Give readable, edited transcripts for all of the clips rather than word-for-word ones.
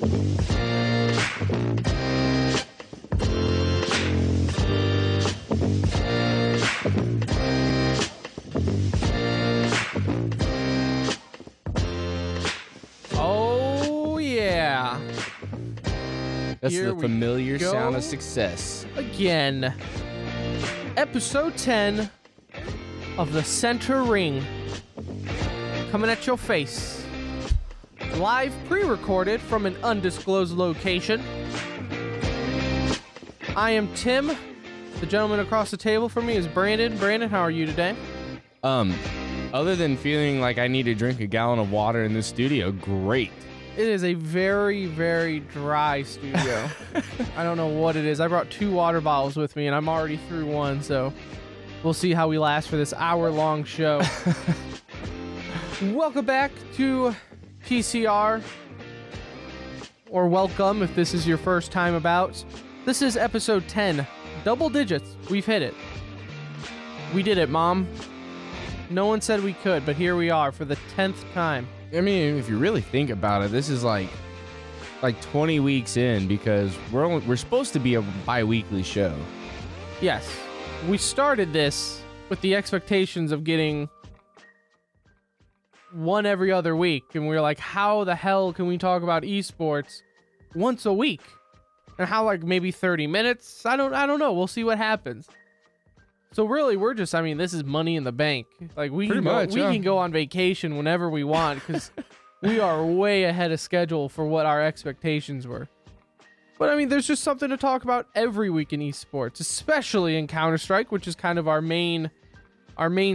Oh, yeah. That's Here the familiar we go. sound of success. Again. Episode 10 of the Center Ring. Coming at your face. Live pre-recorded from an undisclosed location. I am Tim. The gentleman across the table from me is Brandon. Brandon, how are you today? Other than feeling like I need to drink a gallon of water in this studio, great. It is a very, very dry studio. I don't know what it is. I brought 2 water bottles with me, and I'm already through one, so we'll see how we last for this hour-long show. Welcome back to TCR, or welcome if this is your first time about. This is episode 10. Double digits. We've hit it. We did it, Mom. No one said we could, but here we are for the 10th time. I mean, if you really think about it, this is like 20 weeks in, because we're supposed to be a bi-weekly show. Yes. We started this with the expectations of getting one every other week, and we were like, how the hell can we talk about esports once a week? And how, like, maybe 30 minutes? I don't know. We'll see what happens. So really, we're just, I mean, this is money in the bank. Like, we can go on vacation whenever we want, because we are way ahead of schedule for what our expectations were. But I mean, there's just something to talk about every week in esports, especially in Counter-Strike, which is kind of our main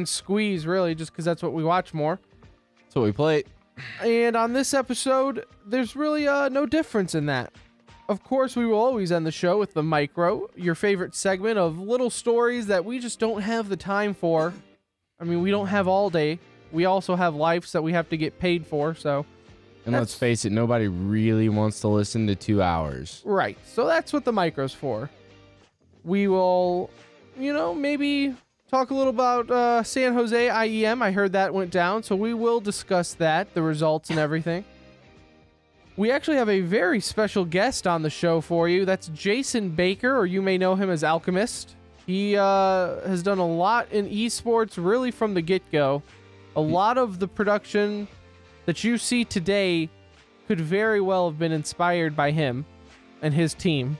squeeze, really, just because that's what we watch more. That's what we play. And on this episode, there's really no difference in that. Of course, we will always end the show with the micro, your favorite segment of little stories that we just don't have the time for. I mean, we don't have all day. We also have lives that we have to get paid for, so. And let's face it, nobody really wants to listen to 2 hours. Right. So that's what the micro's for. We will, maybe talk a little about San Jose IEM. I heard that went down, so we will discuss that, the results and everything. We actually have a very special guest on the show for you. That's Jason Baker, or you may know him as Alchemist. He has done a lot in esports, really from the get-go. A lot of the production that you see today could very well have been inspired by him and his team.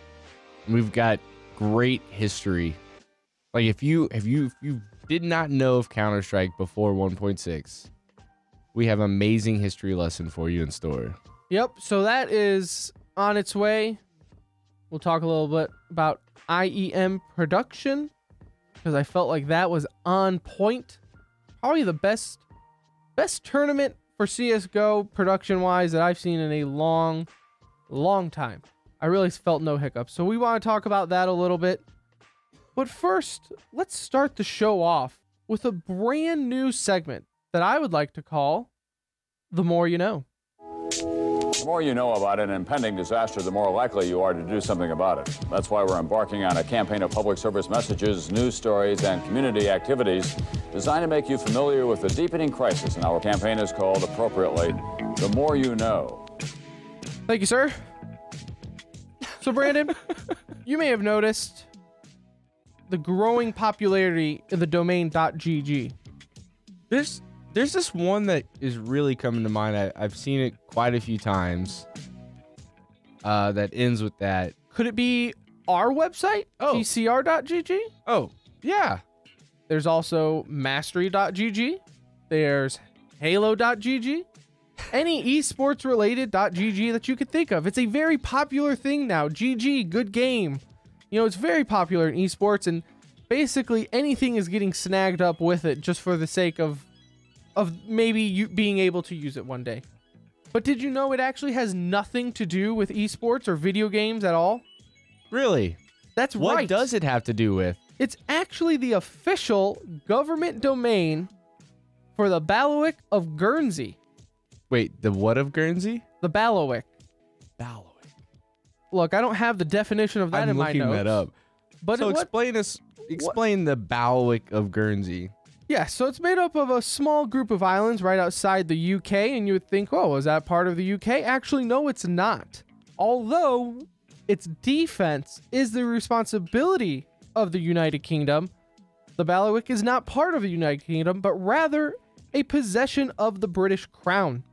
We've got great history. Like, if you did not know of Counter-Strike before 1.6, we have an amazing history lesson for you in store. Yep, so that is on its way. We'll talk a little bit about IEM production, because I felt like that was on point. Probably the best tournament for CSGO production-wise that I've seen in a long, long time. I really felt no hiccups. So we want to talk about that a little bit. But first, let's start the show off with a brand new segment that I would like to call The More You Know. The more you know about an impending disaster, the more likely you are to do something about it. That's why we're embarking on a campaign of public service messages, news stories, and community activities designed to make you familiar with the deepening crisis. And our campaign is called, appropriately, The More You Know. Thank you, sir. So, Brandon, you may have noticed the growing popularity of the domain .gg. There's this one that is really coming to mind. I've seen it quite a few times. That ends with that. Could it be our website? Oh. TCR.gg? Oh, yeah. There's also Mastery.gg. There's Halo.gg. Any esports related .gg that you could think of. It's a very popular thing now. GG, good game. It's very popular in esports, and basically anything is getting snagged up with it just for the sake of maybe you being able to use it one day. But did you know it actually has nothing to do with esports or video games at all? Really? That's right. What does it have to do with? It's actually the official government domain for the Bailiwick of Guernsey. Wait, the what of Guernsey? The Bailiwick. Bailiwick. Look, I don't have the definition of that in my notes. I'm looking that up. But so explain the Bailiwick of Guernsey. Yeah, so it's made up of a small group of islands right outside the UK, and you would think, oh, is that part of the UK? Actually, no, it's not. Although its defense is the responsibility of the United Kingdom, the bailiwick is not part of the United Kingdom, but rather a possession of the British Crown.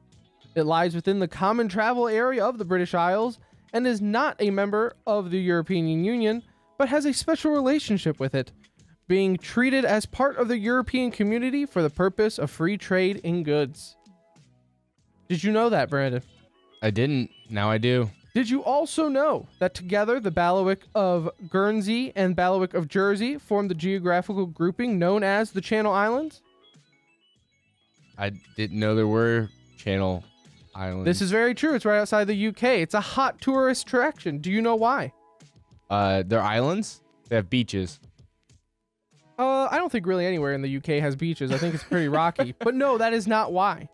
It lies within the common travel area of the British Isles and is not a member of the European Union, but has a special relationship with it, being treated as part of the European community for the purpose of free trade in goods. Did you know that, Brandon? I didn't. Now I do. Did you also know that together the bailiwick of Guernsey and bailiwick of Jersey form the geographical grouping known as the Channel Islands? I didn't know there were Channel Islands. This is very true. It's right outside the UK. It's a hot tourist attraction. Do you know why? They're islands? They have beaches. I don't think really anywhere in the UK has beaches. I think it's pretty rocky. But no, that is not why.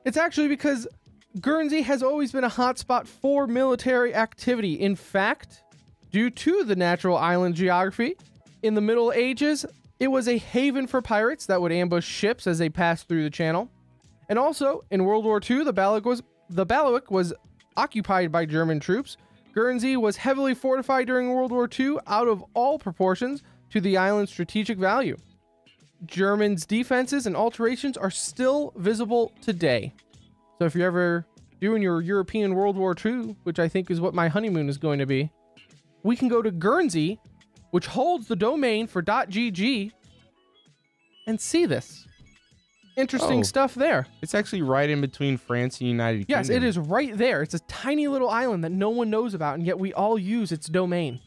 It's actually because Guernsey has always been a hotspot for military activity. In fact, due to the natural island geography, in the Middle Ages, it was a haven for pirates that would ambush ships as they passed through the channel. And also, in World War II, the bailiwick was occupied by German troops. Guernsey was heavily fortified during World War II out of all proportions to the island's strategic value. Germans' defenses and alterations are still visible today. So if you're ever doing your European World War II, which I think is what my honeymoon is going to be, we can go to Guernsey, which holds the domain for .gg, and see this. Interesting stuff there. It's actually right in between France and United Kingdom. Yes, it is right there. It's a tiny little island that no one knows about, and yet we all use its domain.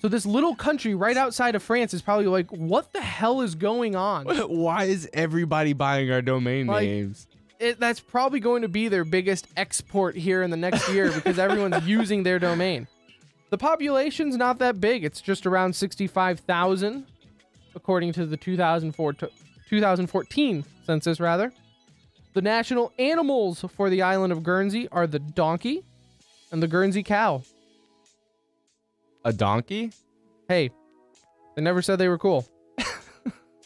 So this little country right outside of France is probably like, what the hell is going on? Why is everybody buying our domain names? That's probably going to be their biggest export here in the next year because everyone's using their domain. The population's not that big. It's just around 65,000, according to the 2014 census, rather. The national animals for the island of Guernsey are the donkey and the Guernsey cow. A donkey? Hey, they never said they were cool.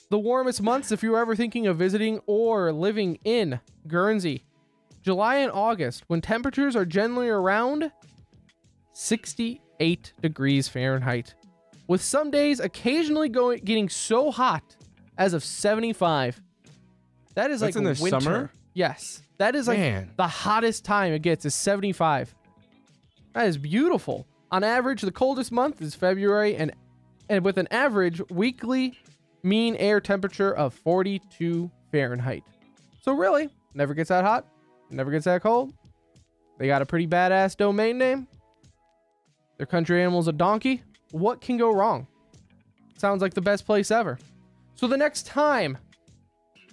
The warmest months, if you were ever thinking of visiting or living in Guernsey, July and August, when temperatures are generally around 68 degrees Fahrenheit, with some days occasionally getting so hot as of 75. That is That's like in the winter. summer? Yes, that is like the hottest time it gets is 75. That is beautiful. On average, the coldest month is February, and with an average weekly mean air temperature of 42 Fahrenheit. So really, never gets that hot, never gets that cold. They got a pretty badass domain name. Their country animal's a donkey. What can go wrong? Sounds like the best place ever. So the next time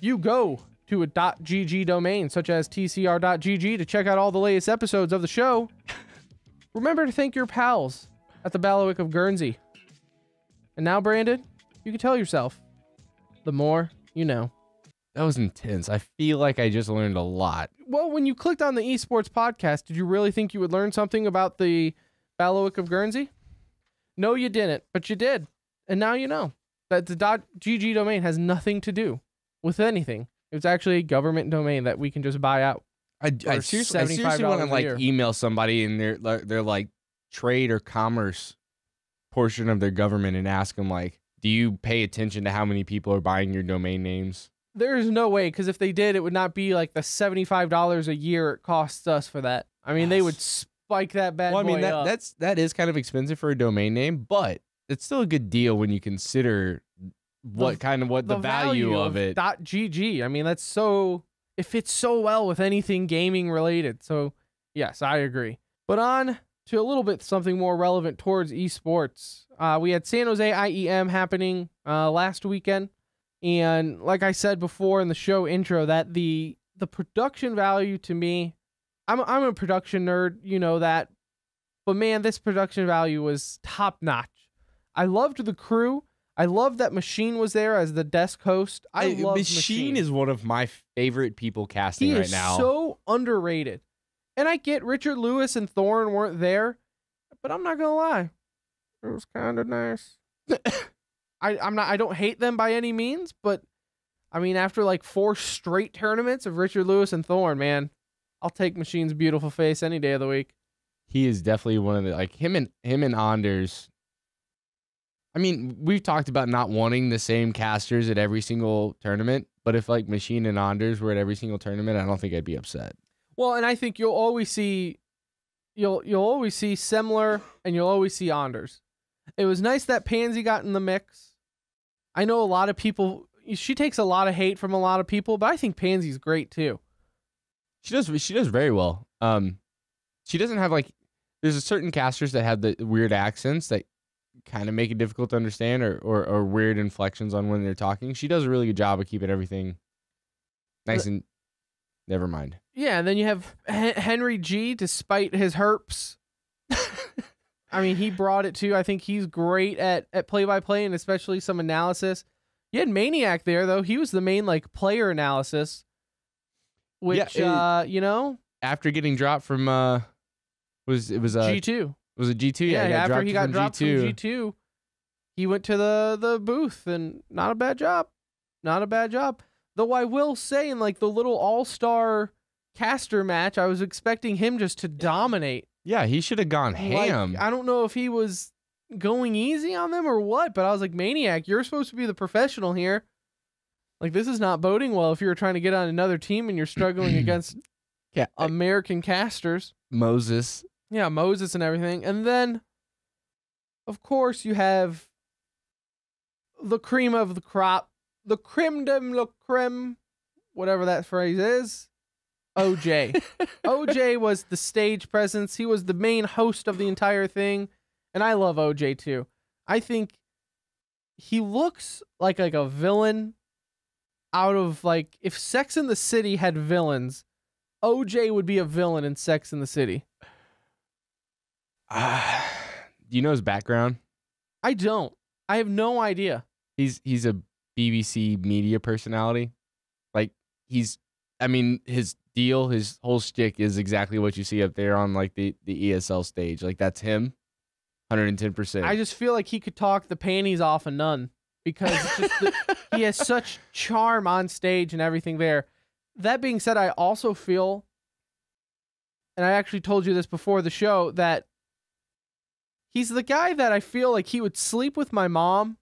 you go to a .gg domain, such as TCR.gg, to check out all the latest episodes of the show, remember to thank your pals at the bailiwick of Guernsey. And now, Brandon, you can tell yourself, the more you know. That was intense. I feel like I just learned a lot. Well, when you clicked on the esports podcast, did you really think you would learn something about the bailiwick of Guernsey? No, you didn't, but you did. And now you know that the .gg domain has nothing to do with anything. It's actually a government domain that we can just buy out. I seriously want to like email somebody in their like trade or commerce portion of their government and ask them like, do you pay attention to how many people are buying your domain names? There's no way, because if they did, it would not be like the $75 a year it costs us for that. I mean, they would spike that bad boy up. Well, I mean, that is kind of expensive for a domain name, but it's still a good deal when you consider the value of it. .gg. I mean, it fits so well with anything gaming related. So yes, I agree. But on to a little bit something more relevant towards esports. We had San Jose IEM happening last weekend. And like I said before in the show intro, that the production value to me, I'm a production nerd, you know that. But man, this production value was top notch. I loved the crew. I love that Machine was there as the desk host. I love Machine. Is one of my favorite people casting right now. He is so underrated. And I get Richard Lewis and Thorne weren't there, but I'm not gonna lie, it was kind of nice. I don't hate them by any means, but I mean, after like 4 straight tournaments of Richard Lewis and Thorne, man, I'll take Machine's beautiful face any day of the week. He is definitely one of the, like, him and Anders. I mean, we've talked about not wanting the same casters at every single tournament, but if like Machine and Anders were at every single tournament, I don't think I'd be upset. Well, and I think you'll always see Semler and you'll always see Anders. It was nice that Pansy got in the mix. I know a lot of people, she takes a lot of hate from a lot of people, but I think Pansy's great too. She does very well. She doesn't have like, there's a certain casters that have the weird accents that kind of make it difficult to understand or weird inflections on when they're talking. She does a really good job of keeping everything nice and never mind. Yeah, and then you have Henry G, despite his herps. I mean, he brought it too. I think he's great at play-by-play and especially some analysis. You had Maniac there, though. He was the main like player analysis, which, you know. After getting dropped from, was G2. Was it G2? Yeah, after he got dropped from G2, he went to the booth, and not a bad job. Not a bad job. Though I will say, in like the little all-star caster match, I was expecting him just to dominate. Yeah, he should have gone ham. Like, I don't know if he was going easy on them or what, but I was like, Maniac, you're supposed to be the professional here. Like, this is not boding well if you're trying to get on another team and you're struggling against American casters. Moses. Yeah, Moses and everything. And then, of course, you have the cream of the crop, the creme de la creme, whatever that phrase is, OJ. OJ was the stage presence. He was the main host of the entire thing. And I love OJ too. I think he looks like a villain out of like, if Sex and the City had villains, OJ would be a villain in Sex and the City. Do you know his background? I don't. I have no idea. He's a BBC media personality. Like his deal, his whole shtick is exactly what you see up there on like the ESL stage. Like that's him, 110%. I just feel like he could talk the panties off a nun because it's just he has such charm on stage and everything there. That being said, I also feel, and I actually told you this before the show, that he's the guy that I feel like he would sleep with my mom,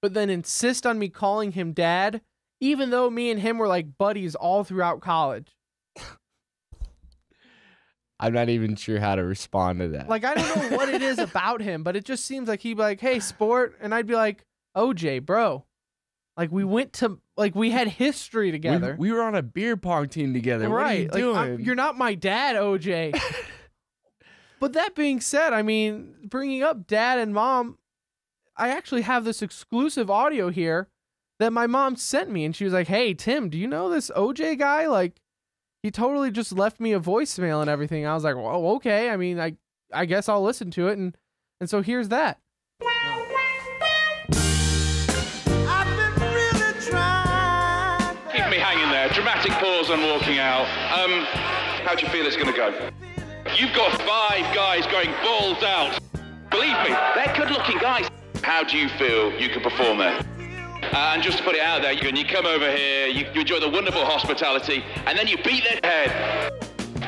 but then insist on me calling him dad, even though me and him were like buddies all throughout college. I'm not even sure how to respond to that. Like, I don't know what it is about him, but it just seems like he'd be like, hey, sport. And I'd be like, OJ, bro. Like, we went to, like, we had history together. We were on a beer pong team together. Right. What are you doing? You're not my dad, OJ. But that being said, I mean, bringing up dad and mom, I actually have this exclusive audio here that my mom sent me. And she was like, hey, Tim, do you know this OJ guy? Like, he totally just left me a voicemail and everything. I was like, well, okay. I mean, I guess I'll listen to it. And so here's that. I've been really trying. Keep me hanging there. Dramatic pause on walking out. How do you feel it's going to go? You've got 5 guys going balls out. Believe me, they're good-looking guys. How do you feel you can perform there? And just to put it out there, you come over here, you enjoy the wonderful hospitality, and then you beat their head.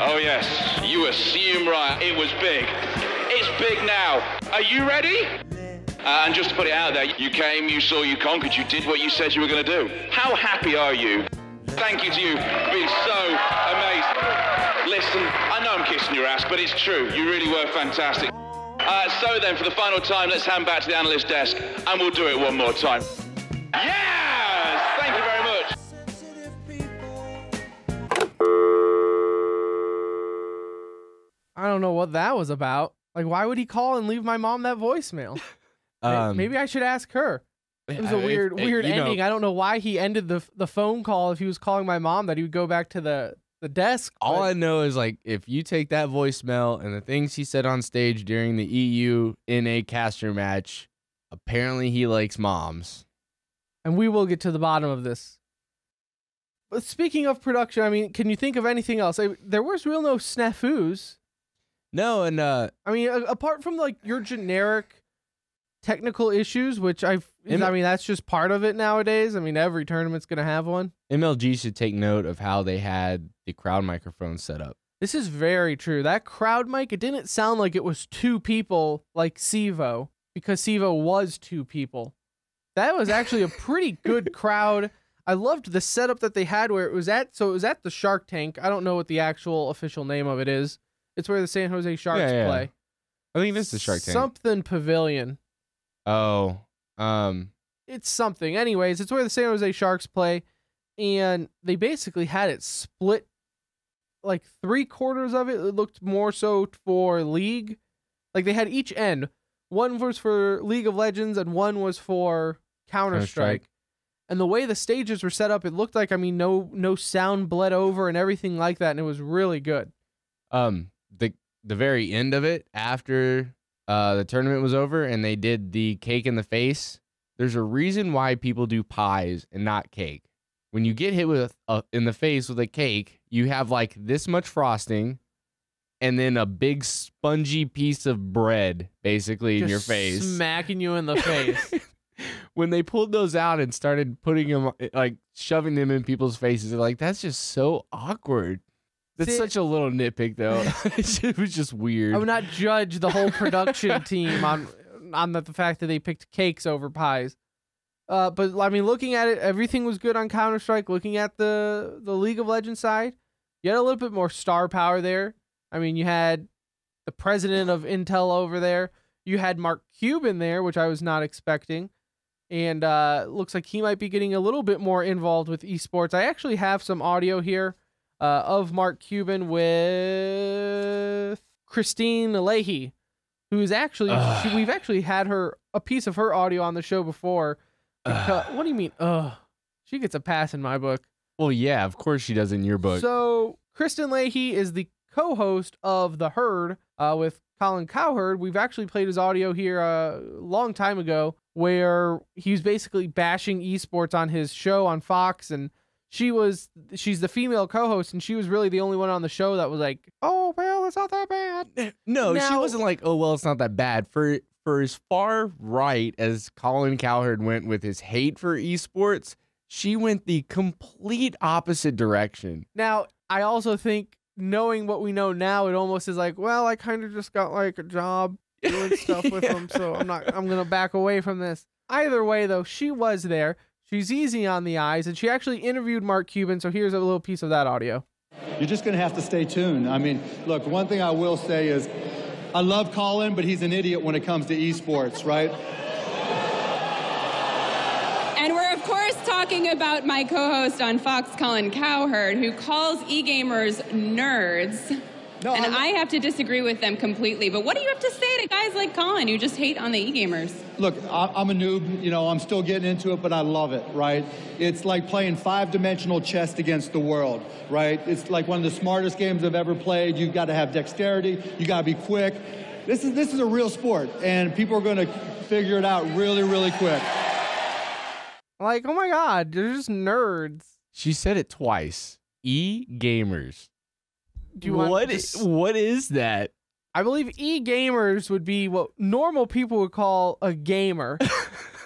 Oh yes, you assume right, it was big. It's big now. Are you ready? And just to put it out there, you came, you saw, you conquered, you did what you said you were going to do. How happy are you? Thank you to you for being so amazing. Listen, I know I'm kissing your ass, but it's true. You really were fantastic. So then, for the final time, let's hand back to the analyst desk, and we'll do it one more time. Yes! Thank you very much. I don't know what that was about. Like, why would he call and leave my mom that voicemail? Maybe I should ask her. It was a weird ending. I don't know why he ended the phone call if he was calling my mom, that he would go back to the desk. All I know is, like, if you take that voicemail and the things he said on stage during the EU in a caster match, apparently he likes moms. And we will get to the bottom of this. But speaking of production, I mean, can you think of anything else? There was no snafus. No, and I mean, apart from like your generic technical issues, which I mean, that's just part of it nowadays. I mean, every tournament's gonna have one. MLG should take note of how they had the crowd microphone set up. This is very true. That crowd mic, it didn't sound like it was 2 people like Sevo, because Sevo was 2 people. That was actually a pretty good crowd. I loved the setup that they had where it was at. So it was at the Shark Tank. I don't know what the actual official name of it is. It's where the San Jose Sharks play. I think it is the Shark Tank. Something Pavilion. Oh, It's something. Anyways, it's where the San Jose Sharks play. And they basically had it split. Like 3/4 of it looked more so for League. Like they had each end. One was for League of Legends and one was for Counter-Strike. And the way the stages were set up, it looked like, no sound bled over and everything like that, and it was really good. The very end of it, after the tournament was over and they did the cake in the face, there's a reason why people do pies and not cake. When you get hit with in the face with a cake, you have like this much frosting and then a big spongy piece of bread basically in your face. Smacking you in the face. When they pulled those out and started putting them, like shoving them in people's faces, they're like, that's just so awkward. That's such a little nitpick, though. It was just weird. I would not judge the whole production team on the fact that they picked cakes over pies. But I mean, looking at it, everything was good on Counter-Strike. Looking at the League of Legends side, you had a little bit more star power there. I mean, you had the president of Intel over there. You had Mark Cuban there, which I was not expecting. And looks like he might be getting a little bit more involved with esports. I actually have some audio here of Mark Cuban with Christine Leahy, who's actually, we've actually had a piece of her audio on the show before. What do you mean? She gets a pass in my book. Well, yeah, of course she does in your book. So Kristen Leahy is the co-host of The Herd with Colin Cowherd. We've actually played his audio here a long time ago where he was basically bashing esports on his show on Fox, and she's the female co-host, and she was really the only one on the show that was like, oh, well, it's not that bad. No, she wasn't like, oh, well, it's not that bad. For as far right as Colin Cowherd went with his hate for esports, she went the complete opposite direction. Now, I also think, knowing what we know now, it almost is like, well, I kind of just got like a job doing stuff with them, so I'm going to back away from this. Either way, though, she was there. She's easy on the eyes, and she actually interviewed Mark Cuban, so here's a little piece of that audio. You're just going to have to stay tuned. I mean, look, one thing I will say is I love Colin, but he's an idiot when it comes to esports, right? And we're, of course, talking about my co-host on Fox, Colin Cowherd, who calls e-gamers nerds. No, and I have to disagree with them completely. But what do you have to say to guys like Colin who just hate on the e-gamers? Look, I'm a noob. You know, I'm still getting into it, but I love it, right? It's like playing 5-dimensional chess against the world, right? It's like one of the smartest games I've ever played. You've got to have dexterity. You got to be quick. This is a real sport, and people are going to figure it out really, really quick. Like, oh my God, they're just nerds. She said it twice. E-gamers. What is that? I believe e-gamers would be what normal people would call a gamer.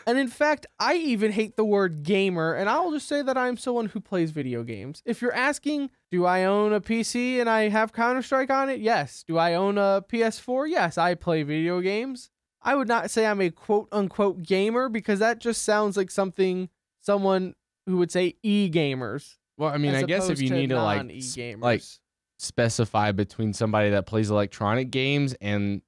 And in fact, I even hate the word gamer, and I'll just say that I'm someone who plays video games. If you're asking, do I own a PC and I have Counter-Strike on it? Yes. Do I own a PS4? Yes, I play video games. I would not say I'm a quote-unquote gamer, because that just sounds like someone who would say e-gamers. Well, I mean, I guess if you need to like specify between somebody that plays electronic games and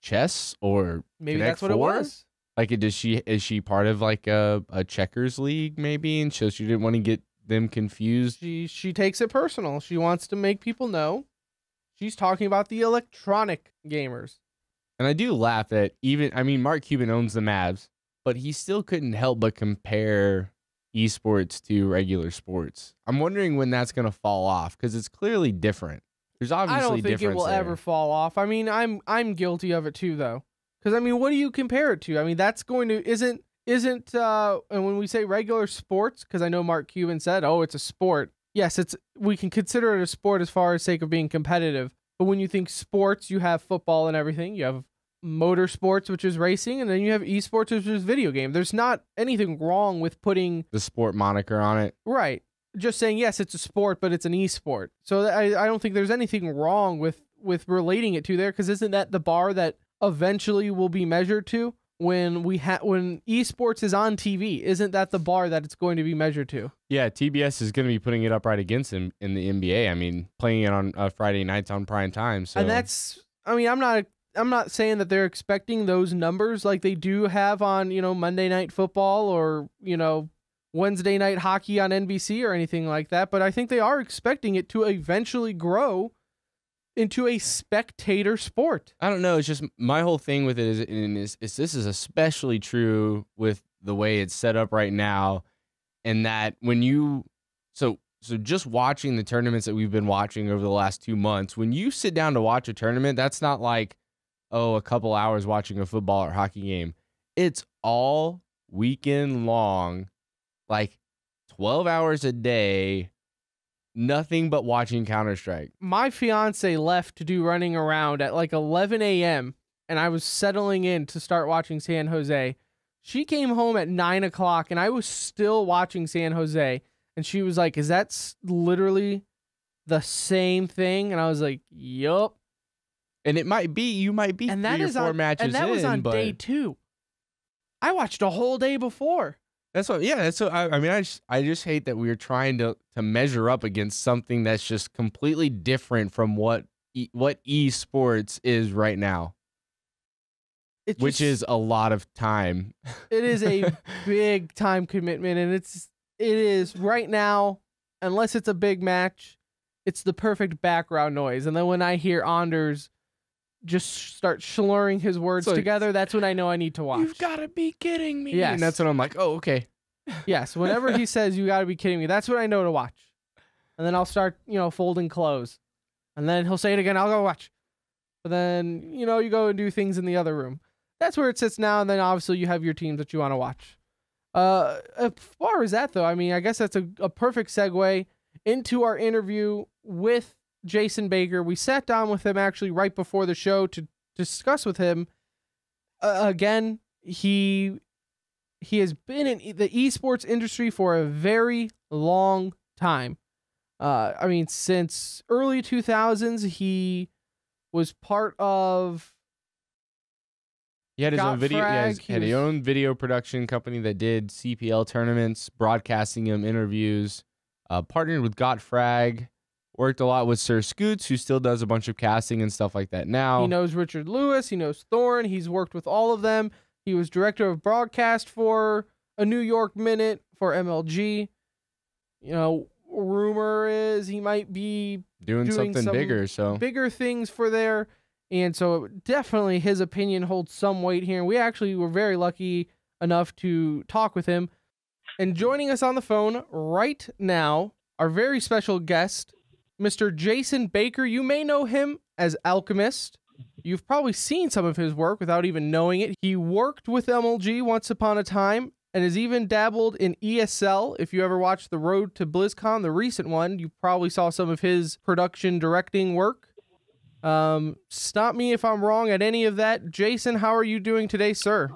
chess or maybe Connect that's what 4? It was. Like, is she part of like a checkers league maybe, and so she didn't want to get them confused? She takes it personal. She wants to make people know she's talking about the electronic gamers. And I do laugh that Mark Cuban owns the Mavs, but he still couldn't help but compare esports to regular sports. I'm wondering when that's going to fall off, because it's clearly different. There's obviously I don't think it will there. ever fall off. I mean, I'm guilty of it too, though. Because I mean, what do you compare it to? I mean, that's going to isn't and when we say regular sports, because I know Mark Cuban said, oh, it's a sport. Yes, we can consider it a sport as far as sake of being competitive. But when you think sports, you have football and everything. You have motorsports, which is racing, and then you have esports, which is video game. There's not anything wrong with putting the sport moniker on it. Right. just saying, yes, it's a sport, but it's an esport. So I don't think there's anything wrong with relating it to there, because isn't that the bar that eventually will be measured to when when esports is on TV? Isn't that the bar that it's going to be measured to? Yeah, TBS is going to be putting it up right against him in the NBA. I mean, playing it on Friday nights on prime time. So. And that's, I mean, I'm not saying that they're expecting those numbers like they do have on, Monday Night Football or, Wednesday Night Hockey on NBC or anything like that. But I think they are expecting it to eventually grow into a spectator sport. I don't know. It's just my whole thing with it is this is especially true with the way it's set up right now. And that when you, so just watching the tournaments that we've been watching over the last 2 months, when you sit down to watch a tournament, that's not like, a couple hours watching a football or hockey game. It's all weekend long, like 12 hours a day, nothing but watching Counter-Strike. My fiance left to do running around at like 11 a.m. and I was settling in to start watching San Jose. She came home at 9 o'clock and I was still watching San Jose. And she was like, is that literally the same thing? And I was like, yup. And it might be, you might be 3 or 4 matches in. And that was on day 2. I watched a whole day before. That's what, yeah. That's what, I mean, I just hate that we're trying to measure up against something that's just completely different from what esports is right now. Which is a lot of time. It is a big time commitment, and it is right now, unless it's a big match, it's the perfect background noise. And then when I hear Anders just start slurring his words together, that's when I know I need to watch. You've got to be kidding me. Yes. And that's when I'm like, oh, okay. Yes, whenever he says you got to be kidding me, that's when I know to watch. And then I'll start, folding clothes. And then he'll say it again, I'll go watch. But then, you go and do things in the other room. That's where it sits now, and then obviously you have your teams that you want to watch. As far as that, though, I mean, I guess that's a perfect segue into our interview with Jason Baker. We sat down with him actually right before the show to discuss with him. Again, he has been in the esports industry for a very long time. I mean, since early 2000s, he was part of... He had his own video. Had his own video production company that did CPL tournaments, broadcasting him, interviews. Partnered with GotFrag. Worked a lot with Sir Scoots, who still does a bunch of casting and stuff like that now. He knows Richard Lewis. He knows Thorne. He's worked with all of them. He was director of broadcast for a New York Minute for MLG. Rumor is he might be doing something bigger. So bigger things for there. And so definitely his opinion holds some weight here. And we actually were very lucky enough to talk with him. And joining us on the phone right now, our very special guest, Mr. Jason Baker. You may know him as Alchemist. You've probably seen some of his work without even knowing it. He worked with MLG once upon a time and has even dabbled in ESL. If you ever watched The Road to BlizzCon, the recent one, you probably saw some of his production directing work. Stop me if I'm wrong at any of that. Jason, how are you doing today, sir?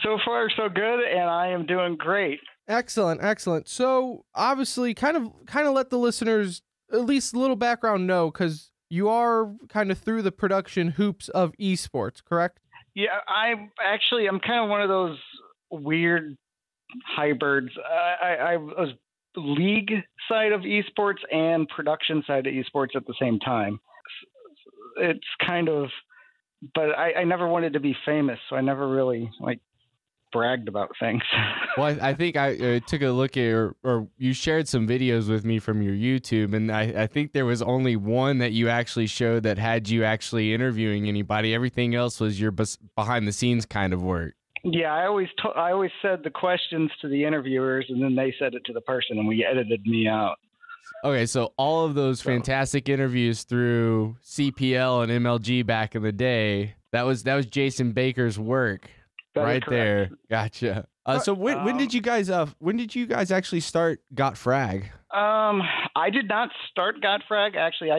So far, so good, and I am doing great. Excellent, excellent. So, obviously, kind of let the listeners at least a little background know, because you are kind of through the production hoops of esports, correct? Yeah, I'm kind of one of those weird hybrids. I was league side of esports and production side of esports at the same time. It's kind of, but I never wanted to be famous, so I never really bragged about things. Well, I think I took a look at or you shared some videos with me from your YouTube, and I think there was only one that you actually showed that had you actually interviewing anybody. Everything else was your behind the scenes kind of work. Yeah, I always said the questions to the interviewers, and then they said it to the person, and we edited me out. Okay, so all of those fantastic interviews through CPL and MLG back in the day, that was Jason Baker's work. Right there. Gotcha. So when did you guys actually start GotFrag? I did not start GotFrag. Actually,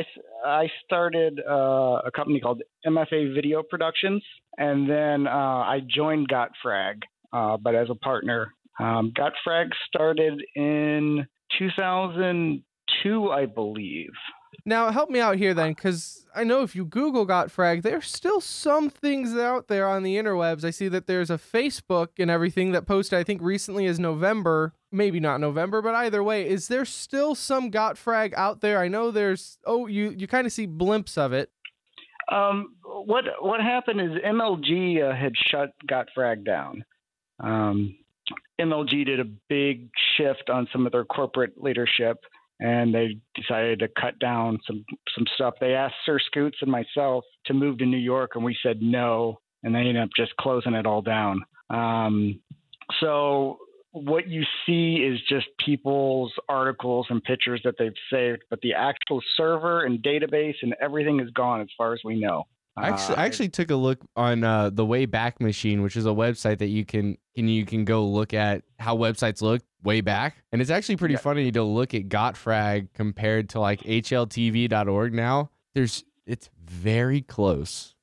I started a company called MFA Video Productions, and then I joined GotFrag, but as a partner. GotFrag started in 2002, I believe. Now, help me out here then, because I know if you Google GotFrag, there's still some things out there on the interwebs. I see that there's a Facebook and everything that posted, I think, recently as November. Maybe not November, but either way, is there still some GotFrag out there? I know there's, you kind of see blimps of it. What happened is MLG had shut GotFrag down. MLG did a big shift on some of their corporate leadership, and they decided to cut down some stuff. They asked Sir Scoots and myself to move to New York, and we said no, and they ended up just closing it all down. So what you see is just people's articles and pictures that they've saved, but the actual server and database and everything is gone as far as we know. I actually took a look on the Wayback Machine, which is a website that you can go look at how websites look way back, and it's actually pretty funny to look at GotFrag compared to like HLTV.org now. It's very close.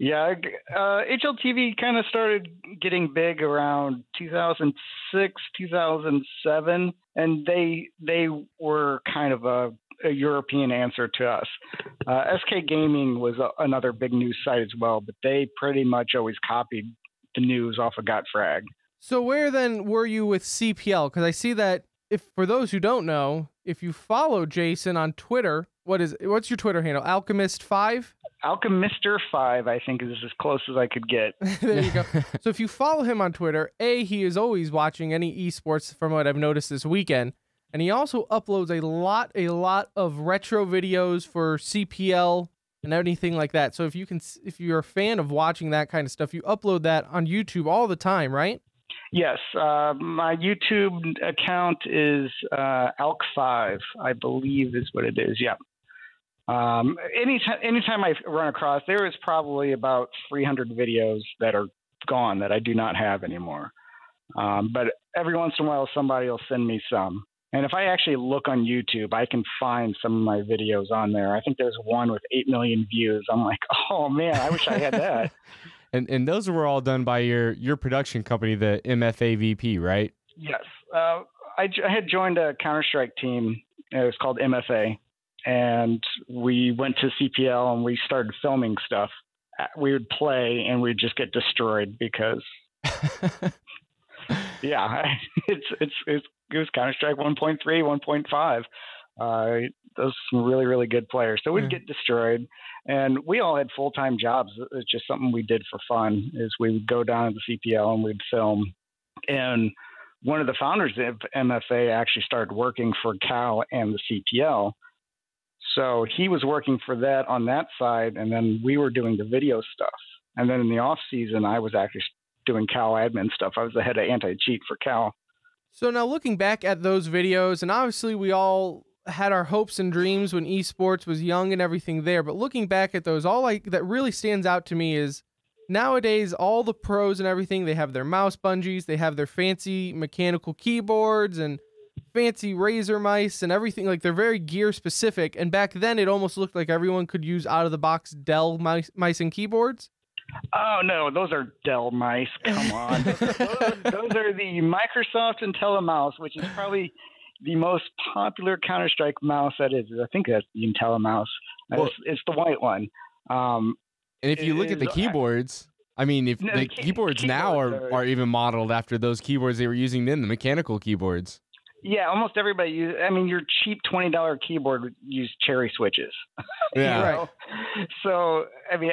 Yeah, HLTV kind of started getting big around 2006, 2007, and they were kind of a European answer to us. SK Gaming was another big news site as well, but they pretty much always copied the news off of GotFrag. So where then were you with CPL? Because I see that, for those who don't know, if you follow Jason on Twitter, what's your Twitter handle? Alchemist 5? Alchemister 5, I think, is as close as I could get. There you go. So if you follow him on Twitter, he is always watching any esports from what I've noticed this weekend. And he also uploads a lot of retro videos for CPL and anything like that. So if you're a fan of watching that kind of stuff, you upload that on YouTube all the time, right? Yes. My YouTube account is Alch5, I believe is what it is. Yeah. Anytime I run across, there is probably about 300 videos that are gone that I do not have anymore. But every once in a while, somebody will send me some. And if I actually look on YouTube, I can find some of my videos on there. I think there's one with 8 million views. I'm like, oh man, I wish I had that. And those were all done by your production company, the MFAVP, right? Yes. I had joined a Counter-Strike team. It was called MFA. And we went to CPL and we started filming stuff. We would play and we'd just get destroyed because, yeah, it was Counter-Strike 1.3, 1.5. Those some really, really good players. So we'd get destroyed. And we all had full-time jobs. It's just something we did for fun, is we would go down to the CPL and we'd film. And one of the founders of MFA actually started working for Cal and the CPL. So he was working for that on that side, and then we were doing the video stuff. And then in the off season, I was actually doing Cal admin stuff. I was the head of anti-cheat for Cal. So now looking back at those videos, and obviously we all had our hopes and dreams when esports was young and everything there, but looking back at those, that really stands out to me is nowadays all the pros and everything, they have their mouse bungees, they have their fancy mechanical keyboards and fancy Razer mice and everything. Like, they're very gear specific, and back then it almost looked like everyone could use out of the box Dell mice and keyboards. Oh no, those are Dell mice. Come on. those are the Microsoft IntelliMouse, which is probably the most popular Counter-Strike mouse that is. I think that's the IntelliMouse. Well, it's the white one. And if you look at the keyboards, I mean, if the keyboards now are even modeled after those keyboards they were using then, the mechanical keyboards. Yeah, almost everybody your cheap $20 keyboard would use cherry switches. Yeah. Right. So, I mean,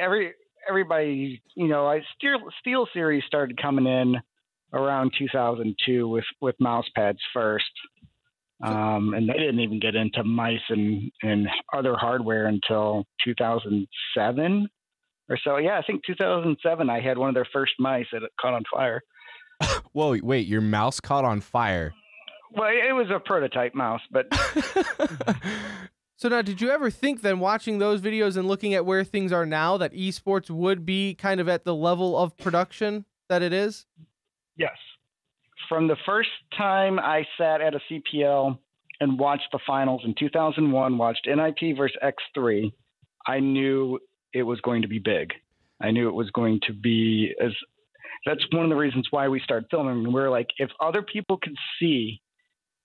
everybody, Steel Series started coming in around 2002 with mouse pads first. And they didn't even get into mice and other hardware until 2007 or so. Yeah, I think 2007, I had one of their first mice that caught on fire. Whoa, wait, your mouse caught on fire? Well, it was a prototype mouse, but... So now, did you ever think then, watching those videos and looking at where things are now, that esports would be kind of at the level of production that it is? Yes. From the first time I sat at a CPL and watched the finals in 2001, watched NIP versus X3, I knew it was going to be big. I knew it was going to be that's one of the reasons why we started filming. We were like, if other people could see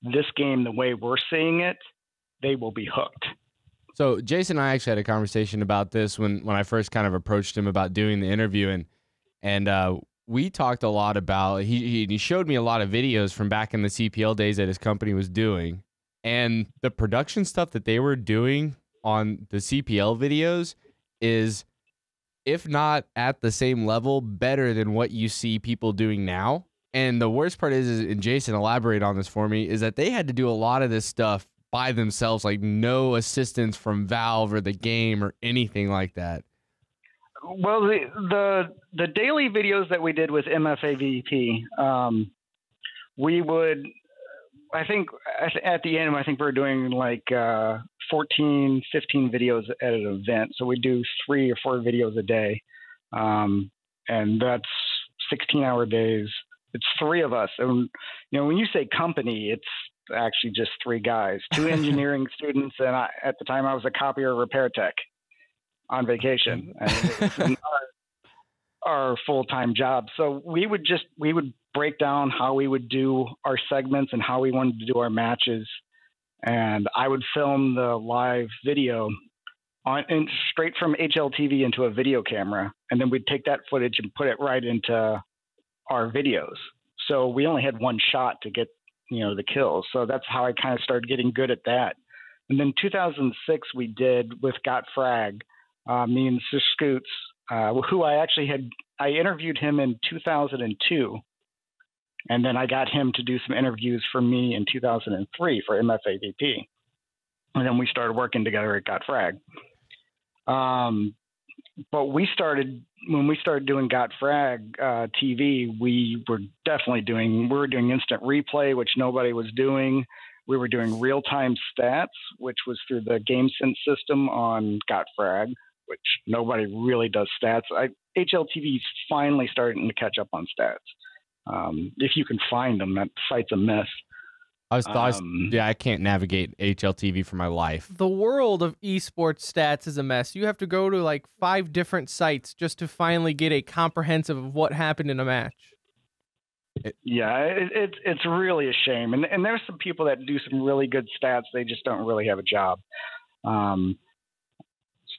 this game the way we're seeing it, they will be hooked. So Jason and I actually had a conversation about this when I first kind of approached him about doing the interview, and we talked a lot about, he showed me a lot of videos from back in the CPL days that his company was doing, and the production stuff that they were doing on the CPL videos is, if not at the same level, better than what you see people doing now. And the worst part is, and Jason elaborate on this for me, is that they had to do a lot of this stuff by themselves, like no assistance from Valve or the game or anything like that. Well, the daily videos that we did with MFAVP, we would, I think at the end, I think we were doing like 14, 15 videos at an event. So we do 3 or 4 videos a day. And that's 16-hour days. It's 3 of us. And, when you say company, it's actually just 3 guys, 2 engineering students. And at the time I was a copier repair tech on vacation. And it's our full-time job. So we would break down how we would do our segments and how we wanted to do our matches. And I would film the live video straight from HLTV into a video camera. And then we'd take that footage and put it right into our videos. So we only had one shot to get, the kills. So that's how I kind of started getting good at that. And then 2006, we did with GotFrag, me and Sis Scoots, who I interviewed him in 2002. And then I got him to do some interviews for me in 2003 for MFAVP. And then we started working together at GotFrag. But when we started doing GotFrag TV, we were doing instant replay, which nobody was doing. We were doing real-time stats, which was through the GameSense system on GotFrag, which nobody really does stats. HLTV is finally starting to catch up on stats. If you can find them, that site's a myth. I can't navigate HLTV for my life. The world of esports stats is a mess. You have to go to like 5 different sites just to finally get a comprehensive of what happened in a match. It's really a shame. And there's some people that do some really good stats. They just don't really have a job.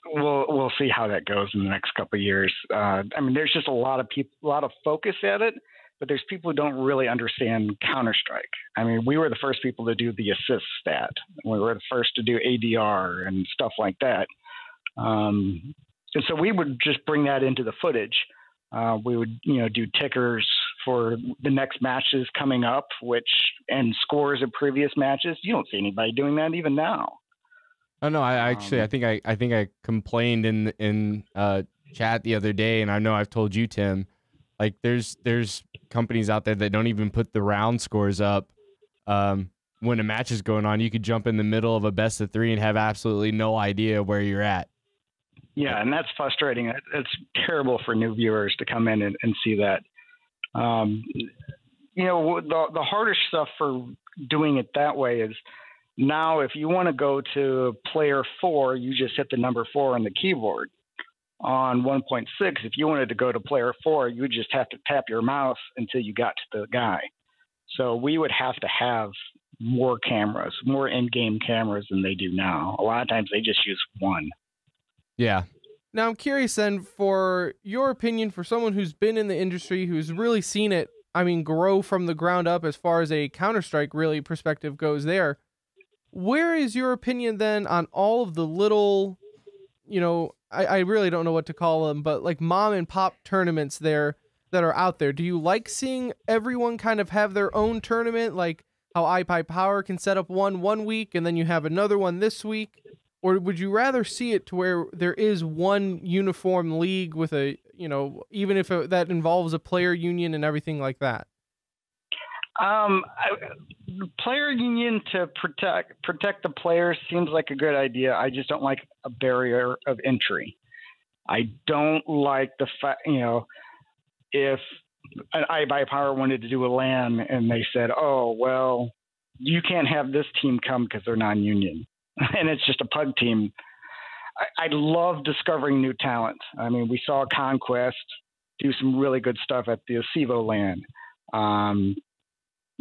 We'll see how that goes in the next couple of years. There's just a lot of focus at it. But there's people who don't really understand Counter-Strike. We were the first people to do the assist stat. We were the first to do ADR and stuff like that. And so we would just bring that into the footage. We would, do tickers for the next matches coming up, and scores of previous matches. You don't see anybody doing that even now. Oh no, I think I complained in chat the other day, and I know I've told you, Tim. Like there's companies out there that don't even put the round scores up when a match is going on. You could jump in the middle of a best of 3 and have absolutely no idea where you're at. Yeah, and that's frustrating. It's terrible for new viewers to come in and see that. The hardest stuff for doing it that way is now if you want to go to player 4, you just hit the number 4 on the keyboard. On 1.6, if you wanted to go to player 4, you would just have to tap your mouse until you got to the guy. So we would have to have more cameras, more in-game cameras than they do now. A lot of times they just use 1. Yeah. Now I'm curious then, for your opinion, for someone who's been in the industry, who's really seen it, grow from the ground up as far as a Counter-Strike really perspective goes there. Where is your opinion then on all of the little, I really don't know what to call them, but like mom and pop tournaments there that are out there? Do you like seeing everyone kind of have their own tournament, like how iPipe Power can set up one week and then you have another one this week? Or would you rather see it to where there is one uniform league with a, even if that involves a player union and everything like that? Player union to protect the players seems like a good idea. I just don't like a barrier of entry. I don't like the fact, if an iBuy Power wanted to do a LAN and they said, oh, well, you can't have this team come because they're non-union and it's just a pug team. I love discovering new talent. We saw Conquest do some really good stuff at the Acevo LAN.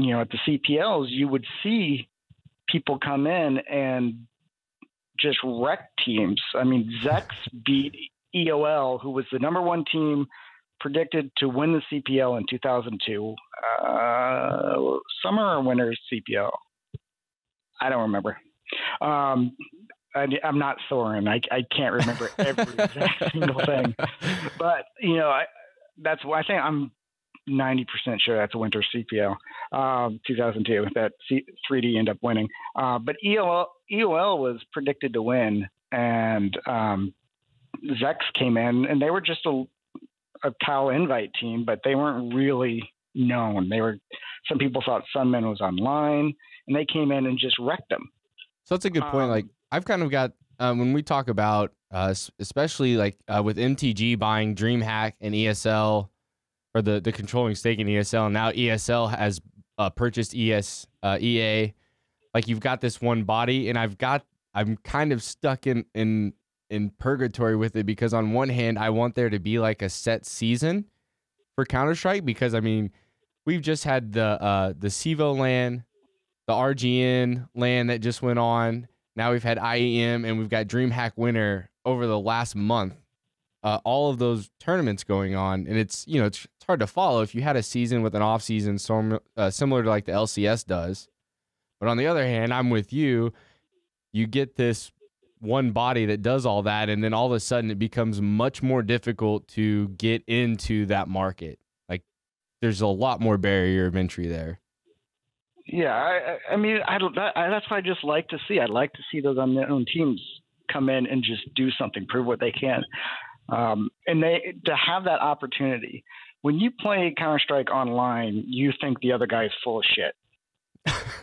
at the CPLs, you would see people come in and just wreck teams. I mean, Zex beat EOL, who was the number one team predicted to win the CPL in 2002. Summer or winter CPL? I don't remember. I'm not Thorin. I can't remember every exact single thing. But, that's why I think I'm 90% sure that's a winter CPL, 2002, that 3D ended up winning. But EOL was predicted to win, and Zex came in, and they were just a Cal invite team, but they weren't really known. Some people thought Sunman was online, and they came in and just wrecked them. So that's a good point. Like, I've kind of got, when we talk about, especially like with MTG buying DreamHack and ESL, or the controlling stake in ESL, and now ESL has purchased EA. Like, you've got this one body, and I'm kind of stuck in purgatory with it, because on one hand, I want there to be like a set season for Counter-Strike, because I mean, we've just had the CEVO LAN, the RGN LAN that just went on. Now we've had IEM, and we've got DreamHack Winter over the last month. All of those tournaments going on, and it's hard to follow if you had a season with an off season similar to like the LCS does. But on the other hand, I'm with you. You get this one body that does all that, and then all of a sudden it becomes much more difficult to get into that market. Like, there's a lot more barrier of entry there. Yeah, I mean, that's what I just like to see. I'd like to see those unknown teams come in and just do something, prove what they can. And to have that opportunity. When you play Counter-Strike online, you think the other guy is full of shit.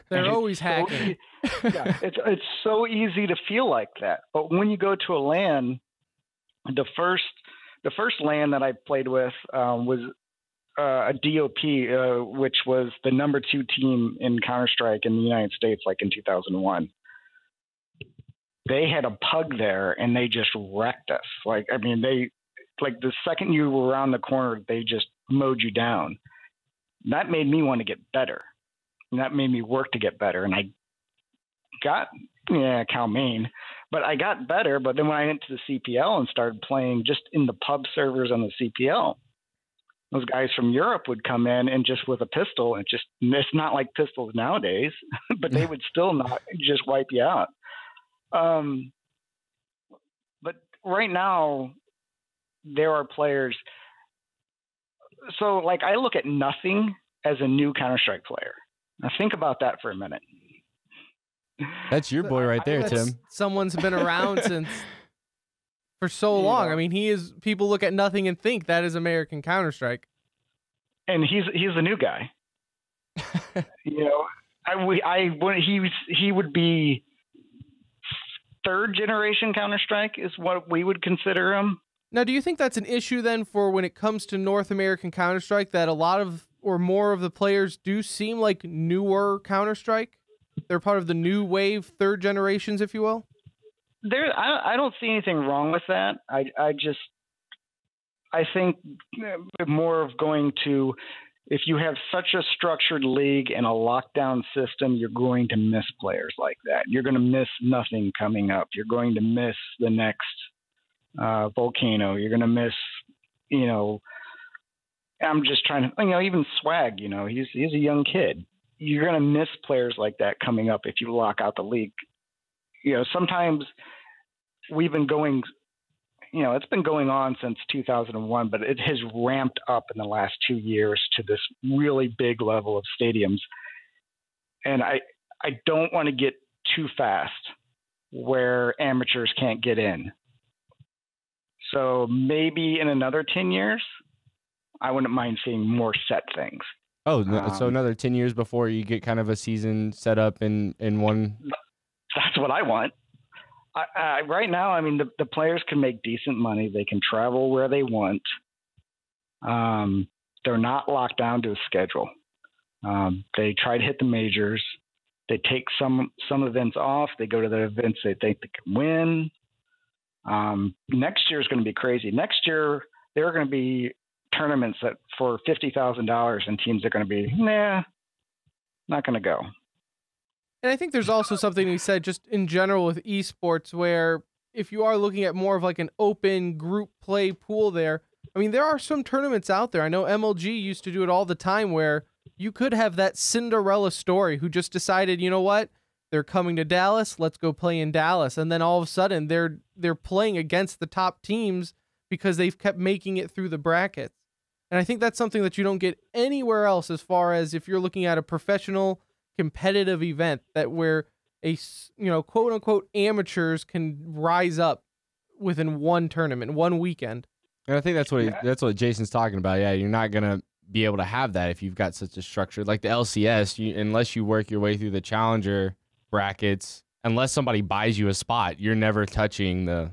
They're always hacking. Yeah, it's so easy to feel like that. But when you go to a LAN, the first LAN that I played with was a DOP, which was the number 2 team in Counter-Strike in the United States, like in 2001. They had a pug there, and they just wrecked us. Like, I mean, the second you were around the corner, they just mowed you down. That made me want to get better. And that made me work to get better. And I got, Cal Maine, but I got better. But then when I went to the CPL and started playing just in the pub servers on the CPL, those guys from Europe would come in and just with a pistol, and it's not like pistols nowadays, but they would still not just wipe you out. But right now, there are players. So, like, I look at nothing as a new Counter-Strike player. Now, think about that for a minute. That's your boy right there, Tim. Someone's been around for so long. I mean, people look at nothing and think that is American Counter-Strike. And he's the new guy. He would be third generation Counter-Strike is what we would consider him. Now, do you think that's an issue then for when it comes to North American Counter-Strike, that a lot of or more of the players do seem like newer Counter-Strike? They're part of the new wave, third generations, if you will? I don't see anything wrong with that. I think more of going to, if you have such a structured league and a lockdown system, you're going to miss players like that. You're going to miss nothing coming up. You're going to miss the next Volcano. You're going to miss, I'm just trying to, even Swag, he's a young kid. You're going to miss players like that coming up if you lock out the league. Sometimes we've been going, it's been going on since 2001, but it has ramped up in the last 2 years to this really big level of stadiums. And I don't want to get too fast where amateurs can't get in. So maybe in another 10 years, I wouldn't mind seeing more set things. Oh, so another 10 years before you get kind of a season set up in one. That's what I want. Right now, I mean, the players can make decent money. They can travel where they want. They're not locked down to a schedule. They try to hit the majors. They take some events off. They go to the events they think they can win. Next year is going to be crazy. Next year, there are going to be tournaments that for $50,000, and teams are going to be, Not going to go. And I think there's also something we said just in general with esports where if you are looking at more of like an open group play pool there, I mean, there are some tournaments out there. I know MLG used to do it all the time where you could have that Cinderella story who just decided, you know what, they're coming to Dallas, let's go play in Dallas. And then all of a sudden they're playing against the top teams because they've kept making it through the brackets. And I think that's something that you don't get anywhere else as far as if you're looking at a professional competitive event that where a, you know, quote unquote amateurs can rise up within one tournament, one weekend. And I think that's what Jason's talking about. Yeah, you're not gonna be able to have that if you've got such a structure like the LCS. Unless you work your way through the challenger brackets, unless somebody buys you a spot, you're never touching the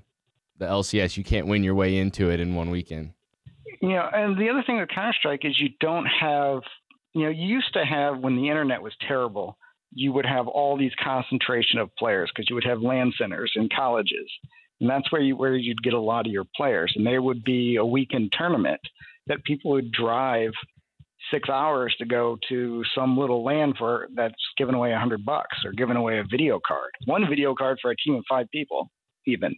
LCS. You can't win your way into it in one weekend. You know, and the other thing with Counter-Strike is you don't have, you know, you used to have, when the internet was terrible, you would have all these concentration of players because you would have LAN centers in colleges. And that's where you'd get a lot of your players. And there would be a weekend tournament that people would drive 6 hours to go to some little LAN for that's giving away $100 or giving away a video card, one video card for a team of 5 people even.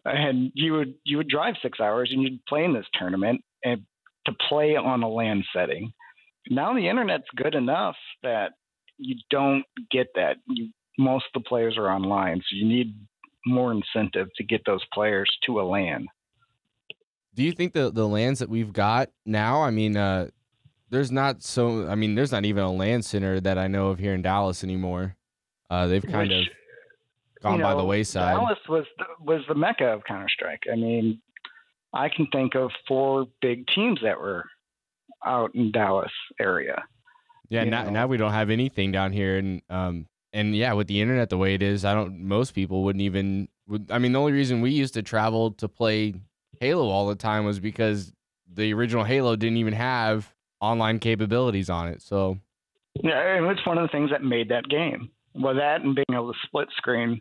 And you would drive 6 hours and you'd play in this tournament and to play on a LAN setting. Now the internet's good enough that you don't get that. Most of the players are online, so you need more incentive to get those players to a LAN. Do you think the LANs that we've got now, I mean, there's not even a LAN center that I know of here in Dallas anymore. They've kind of gone by the wayside. Dallas was the mecca of Counter-Strike. I mean, I can think of 4 big teams that were out in Dallas area. Yeah, now we don't have anything down here, and yeah, with the internet the way it is, most people wouldn't even. I mean, the only reason we used to travel to play Halo all the time was because the original Halo didn't even have online capabilities on it. So yeah, and it's one of the things that made that game. Well, that and being able to split screen,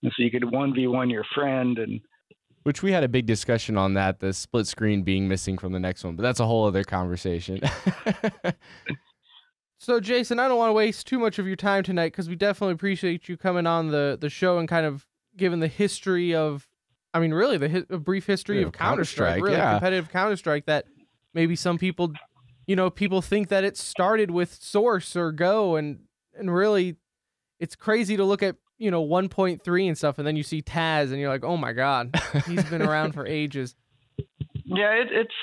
and so you could 1v1 your friend, and which we had a big discussion on that, the split screen being missing from the next one, but that's a whole other conversation. So, Jason, I don't want to waste too much of your time tonight because we definitely appreciate you coming on the show and kind of giving the history of, I mean, really a brief history of Counter-Strike, really competitive Counter-Strike that maybe some people, you know, people think that it started with Source or Go, and really it's crazy to look at, you know, 1.3 and stuff, and then you see Taz and you're like, oh my God, he's been around for ages. Yeah, it's,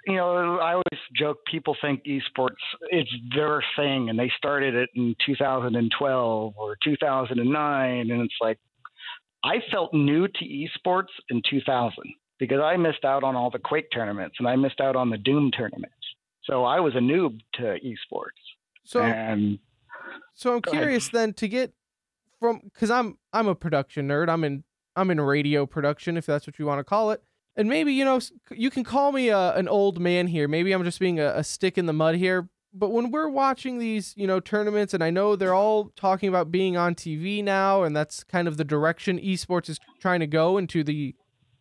you know, I always joke, people think esports, it's their thing, and they started it in 2012 or 2009, and it's like, I felt new to esports in 2000 because I missed out on all the Quake tournaments and I missed out on the Doom tournaments. So I was a noob to esports. So I'm curious then to get from, because I'm a production nerd. I'm in radio production, if that's what you want to call it. And maybe, you know, you can call me an old man here. Maybe I'm just being a stick in the mud here. But when we're watching these, you know, tournaments, and I know they're all talking about being on TV now, and that's kind of the direction esports is trying to go into the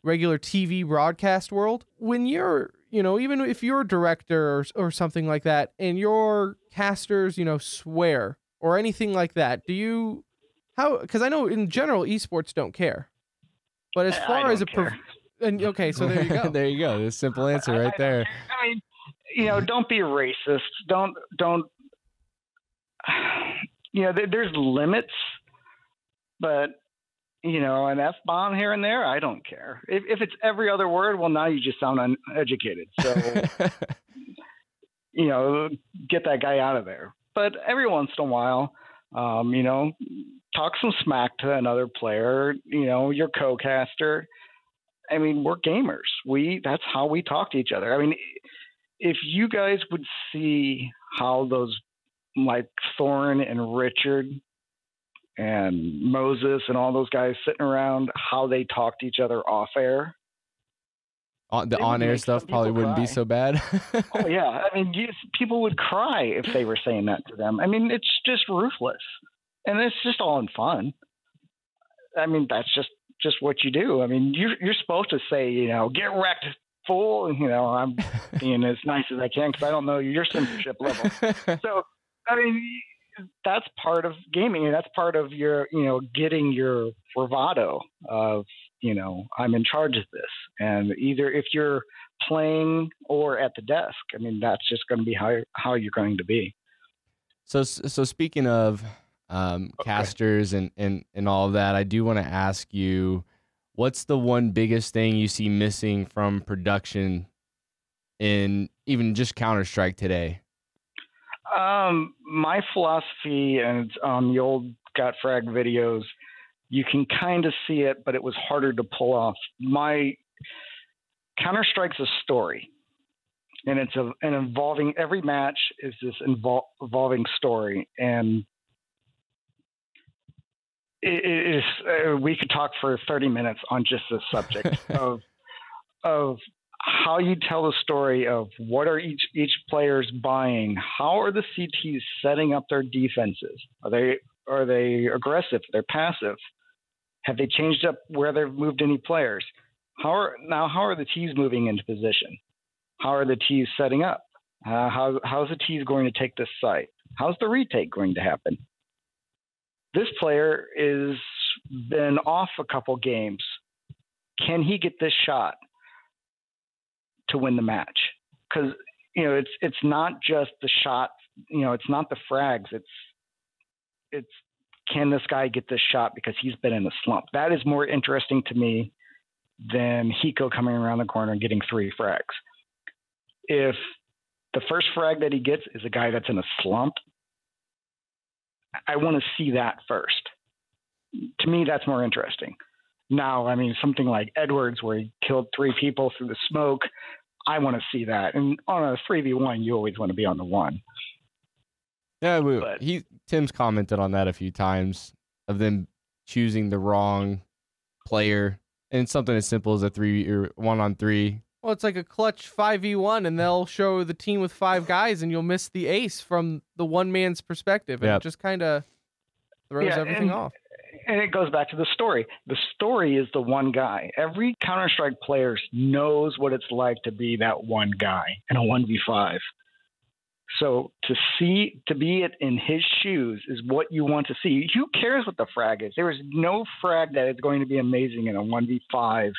regular TV broadcast world. When you're, you know, even if you're a director or something like that, and your casters, you know, swear or anything like that, because I know in general esports don't care. But as far as okay, so there you go. There you go. The simple answer right there. I mean, you know, don't be racist. Don't. You know, there's limits, but you know, an F-bomb here and there, I don't care. If it's every other word, well, now you just sound uneducated. So, you know, get that guy out of there. But every once in a while, you know, talk some smack to another player. You know, your co-caster. I mean, we're gamers. That's how we talk to each other. I mean, if you guys would see how those, like Thorne and Richard and Moses and all those guys sitting around, how they talk to each other off air. The on-air stuff probably wouldn't be so bad. Oh, yeah. I mean, people would cry if they were saying that to them. I mean, it's just ruthless. And it's just all in fun. I mean, that's just what you do. I mean, you're supposed to say, you know, get wrecked, fool. You know, I'm being as nice as I can because I don't know your censorship level. So, I mean, that's part of gaming, and that's part of your, getting your bravado of, I'm in charge of this. And either if you're playing or at the desk, I mean, that's just going to be how you're going to be. So speaking of casters and all of that, I do want to ask you, what's the one biggest thing you see missing from production in even just Counter-Strike today? My philosophy, and on the old GotFrag videos, you can kind of see it, but it was harder to pull off. My Counter-Strike's a story, and it's an evolving. Every match is this evolving story, and it is. We could talk for 30 minutes on just this subject of how you tell the story of what are each player's buying. How are the CTs setting up their defenses? Are they aggressive? They're passive. Have they changed up where they've moved any players? How are the Ts moving into position? How are the Ts setting up? How's the Ts going to take this site? How's the retake going to happen? This player is been off a couple games. Can he get this shot to win the match? Because it's not just the shot. It's not the frags. It's can this guy get this shot because he's been in a slump? That is more interesting to me than Hiko coming around the corner and getting 3 frags. If the first frag that he gets is a guy that's in a slump, I want to see that first. To me, that's more interesting. Now, I mean, something like Edwards, where he killed 3 people through the smoke, I want to see that. And on a 3v1, you always want to be on the 1. Yeah, Tim's commented on that a few times, of them choosing the wrong player, and it's something as simple as a 1-on-3. Well, it's like a clutch 5v1, and they'll show the team with 5 guys, and you'll miss the ace from the one man's perspective, and it just kind of throws everything off. And it goes back to the story. The story is the one guy. Every Counter-Strike player knows what it's like to be that one guy in a 1v5. So to be it in his shoes is what you want to see. Who cares what the frag is? There is no frag that is going to be amazing in a 1v5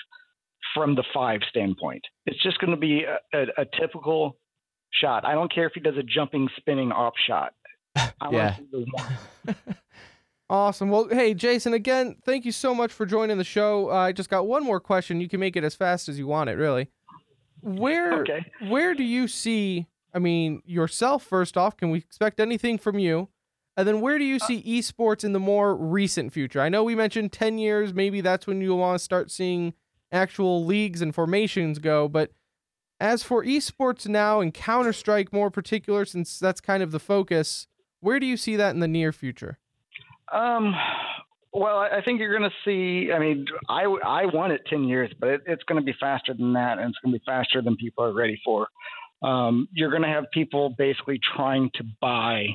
from the 5 standpoint. It's just going to be a typical shot. I don't care if he does a jumping, spinning off shot. I want to see the one. Awesome. Well, hey, Jason, again, thank you so much for joining the show. I just got one more question. You can make it as fast as you want it, really. Where do you see, I mean, yourself, first off, can we expect anything from you? And then where do you see esports in the more recent future? I know we mentioned 10 years. Maybe that's when you'll want to start seeing actual leagues and formations go. But as for esports now and Counter-Strike more particular, since that's kind of the focus, where do you see that in the near future? Well, I think you're going to see, I mean, I want it 10 years, but it's going to be faster than that, and it's going to be faster than people are ready for. You're going to have people basically trying to buy.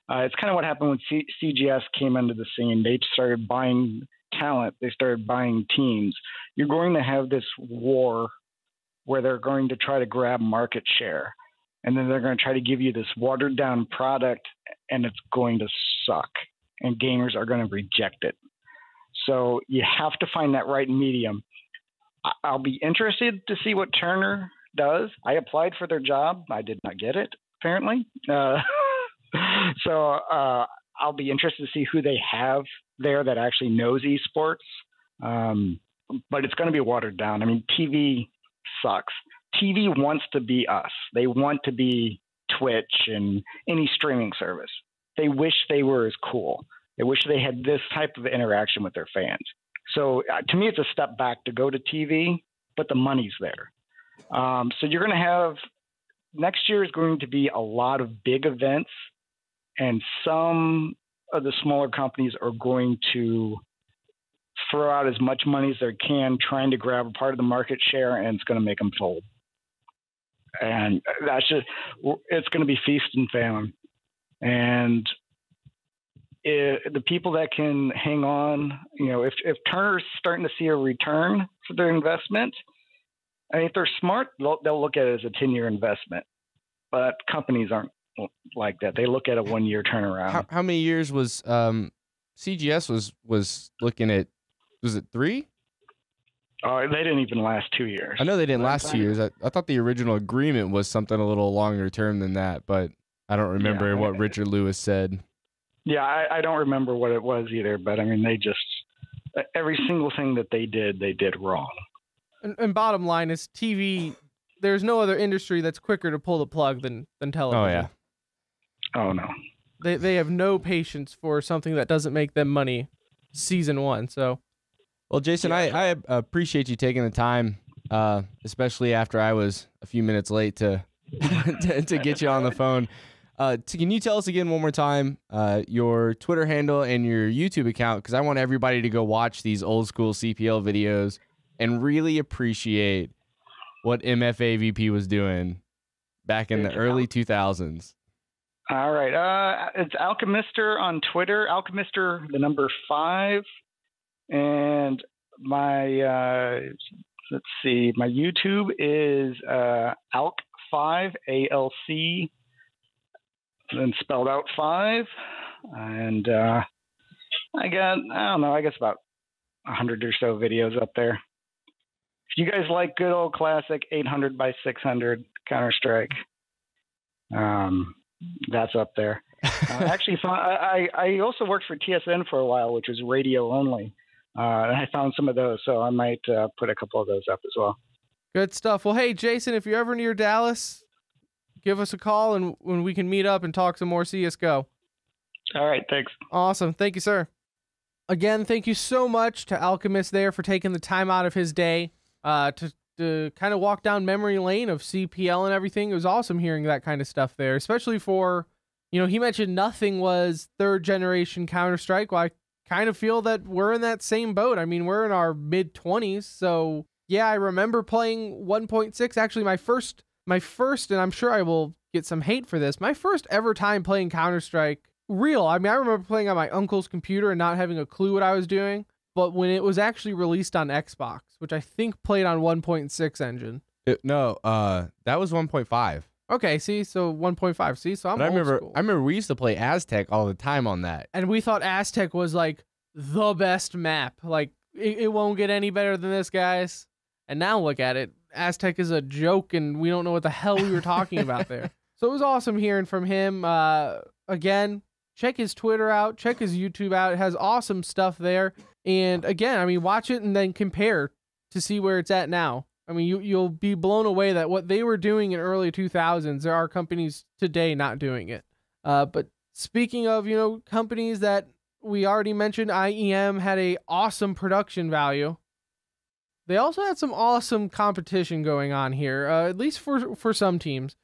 It's kind of what happened when CGS came into the scene. They started buying talent. They started buying teams. You're going to have this war where they're going to try to grab market share, and then they're going to try to give you this watered down product, and it's going to suck, and gamers are going to reject it. So you have to find that right medium. I'll be interested to see what Turner does. I applied for their job. I did not get it, apparently. So I'll be interested to see who they have there that actually knows esports. But it's going to be watered down. I mean, TV sucks. TV wants to be us. They want to be Twitch and any streaming service. They wish they were as cool. They wish they had this type of interaction with their fans. So to me, it's a step back to go to TV, but the money's there. So you're going to have, next year is going to be a lot of big events, and some of the smaller companies are going to throw out as much money as they can, trying to grab a part of the market share, and it's going to make them fold. And it's going to be feast and famine. And the people that can hang on, if Turner's starting to see a return for their investment, I mean, if they're smart, they'll look at it as a 10-year investment. But companies aren't like that. They look at a 1 year turnaround. How many years was CGS was looking at? Was it 3? Oh, they didn't even last 2 years. I know they didn't last 2 years. I thought the original agreement was something a little longer term than that, but I don't remember what Richard Lewis said. Yeah, I don't remember what it was either, but I mean, they just, every single thing that they did wrong. And bottom line is TV, there's no other industry that's quicker to pull the plug than television. Oh, yeah. Oh, no. They have no patience for something that doesn't make them money season 1, so. Well, Jason, I appreciate you taking the time, especially after I was a few minutes late to get you on the phone. Can you tell us again one more time your Twitter handle and your YouTube account? Because I want everybody to go watch these old school CPL videos and really appreciate what MFAVP was doing back in the early 2000s. All right. It's Alchemister on Twitter, Alchemister, the number 5. And my, let's see, my YouTube is Alch5, ALC, then spelled out 5. And I guess about 100 or so videos up there. If you guys like good old classic 800 by 600 Counter-Strike, that's up there. Actually, I also worked for TSN for a while, which was radio only. And I found some of those, so I might put a couple of those up as well. Good stuff. Well, hey, Jason, if you're ever near Dallas, give us a call and when we can meet up and talk some more CSGO. All right, thanks. Awesome. Thank you, sir. Again, thank you so much to Alchemist there for taking the time out of his day to kind of walk down memory lane of CPL and everything. It was awesome hearing that kind of stuff there, especially for, he mentioned nothing was 3rd generation Counter-Strike. Well, I kind of feel that we're in that same boat. I mean, we're in our mid-20s, so yeah, I remember playing 1.6. Actually, my first, and I'm sure I will get some hate for this, my first ever time playing Counter-Strike, real. I mean, I remember playing on my uncle's computer and not having a clue what I was doing, but when it was actually released on Xbox, which I think played on 1.6 engine. That was 1.5. Okay, see, so 1.5. See, so I'm old school. I remember we used to play Aztec all the time on that. And we thought Aztec was like the best map. Like, it won't get any better than this, guys. And now look at it. Aztec is a joke, and we don't know what the hell we were talking about there. So it was awesome hearing from him. Again, check his Twitter out. Check his YouTube out. It has awesome stuff there. And again, I mean, watch it and then compare to see where it's at now. I mean, you'll be blown away that what they were doing in early 2000s, there are companies today not doing it. But speaking of, companies that we already mentioned, IEM had a awesome production value. They also had some awesome competition going on here, at least for some teams.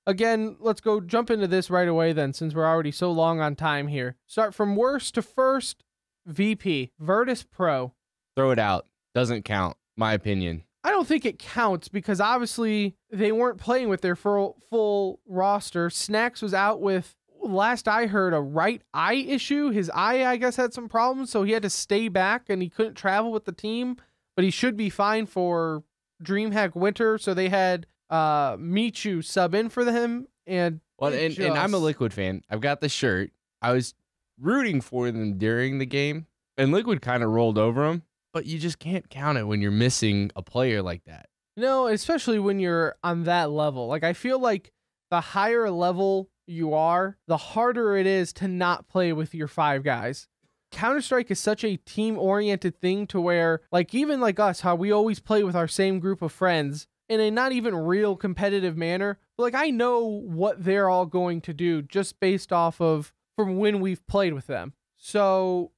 Again, let's go jump into this right away then, since we're already so long on time here. Start from worst to first. VP, Virtus Pro. Throw it out. Doesn't count, my opinion. I don't think it counts because obviously they weren't playing with their full roster. Snacks was out with, last I heard, a right eye issue. His eye, I guess, had some problems, so he had to stay back and he couldn't travel with the team, but he should be fine for DreamHack Winter. So they had Michu sub in for him. And I'm a Liquid fan. I've got the shirt. I was rooting for them during the game, and Liquid kind of rolled over them. But you just can't count it when you're missing a player like that. No, especially when you're on that level. Like, I feel like the higher level you are, the harder it is to not play with your 5 guys. Counter-Strike is such a team-oriented thing to where, like, even like us, how we always play with our same group of friends in a not even real competitive manner. But, like, I know what they're all going to do just based off of from when we've played with them. So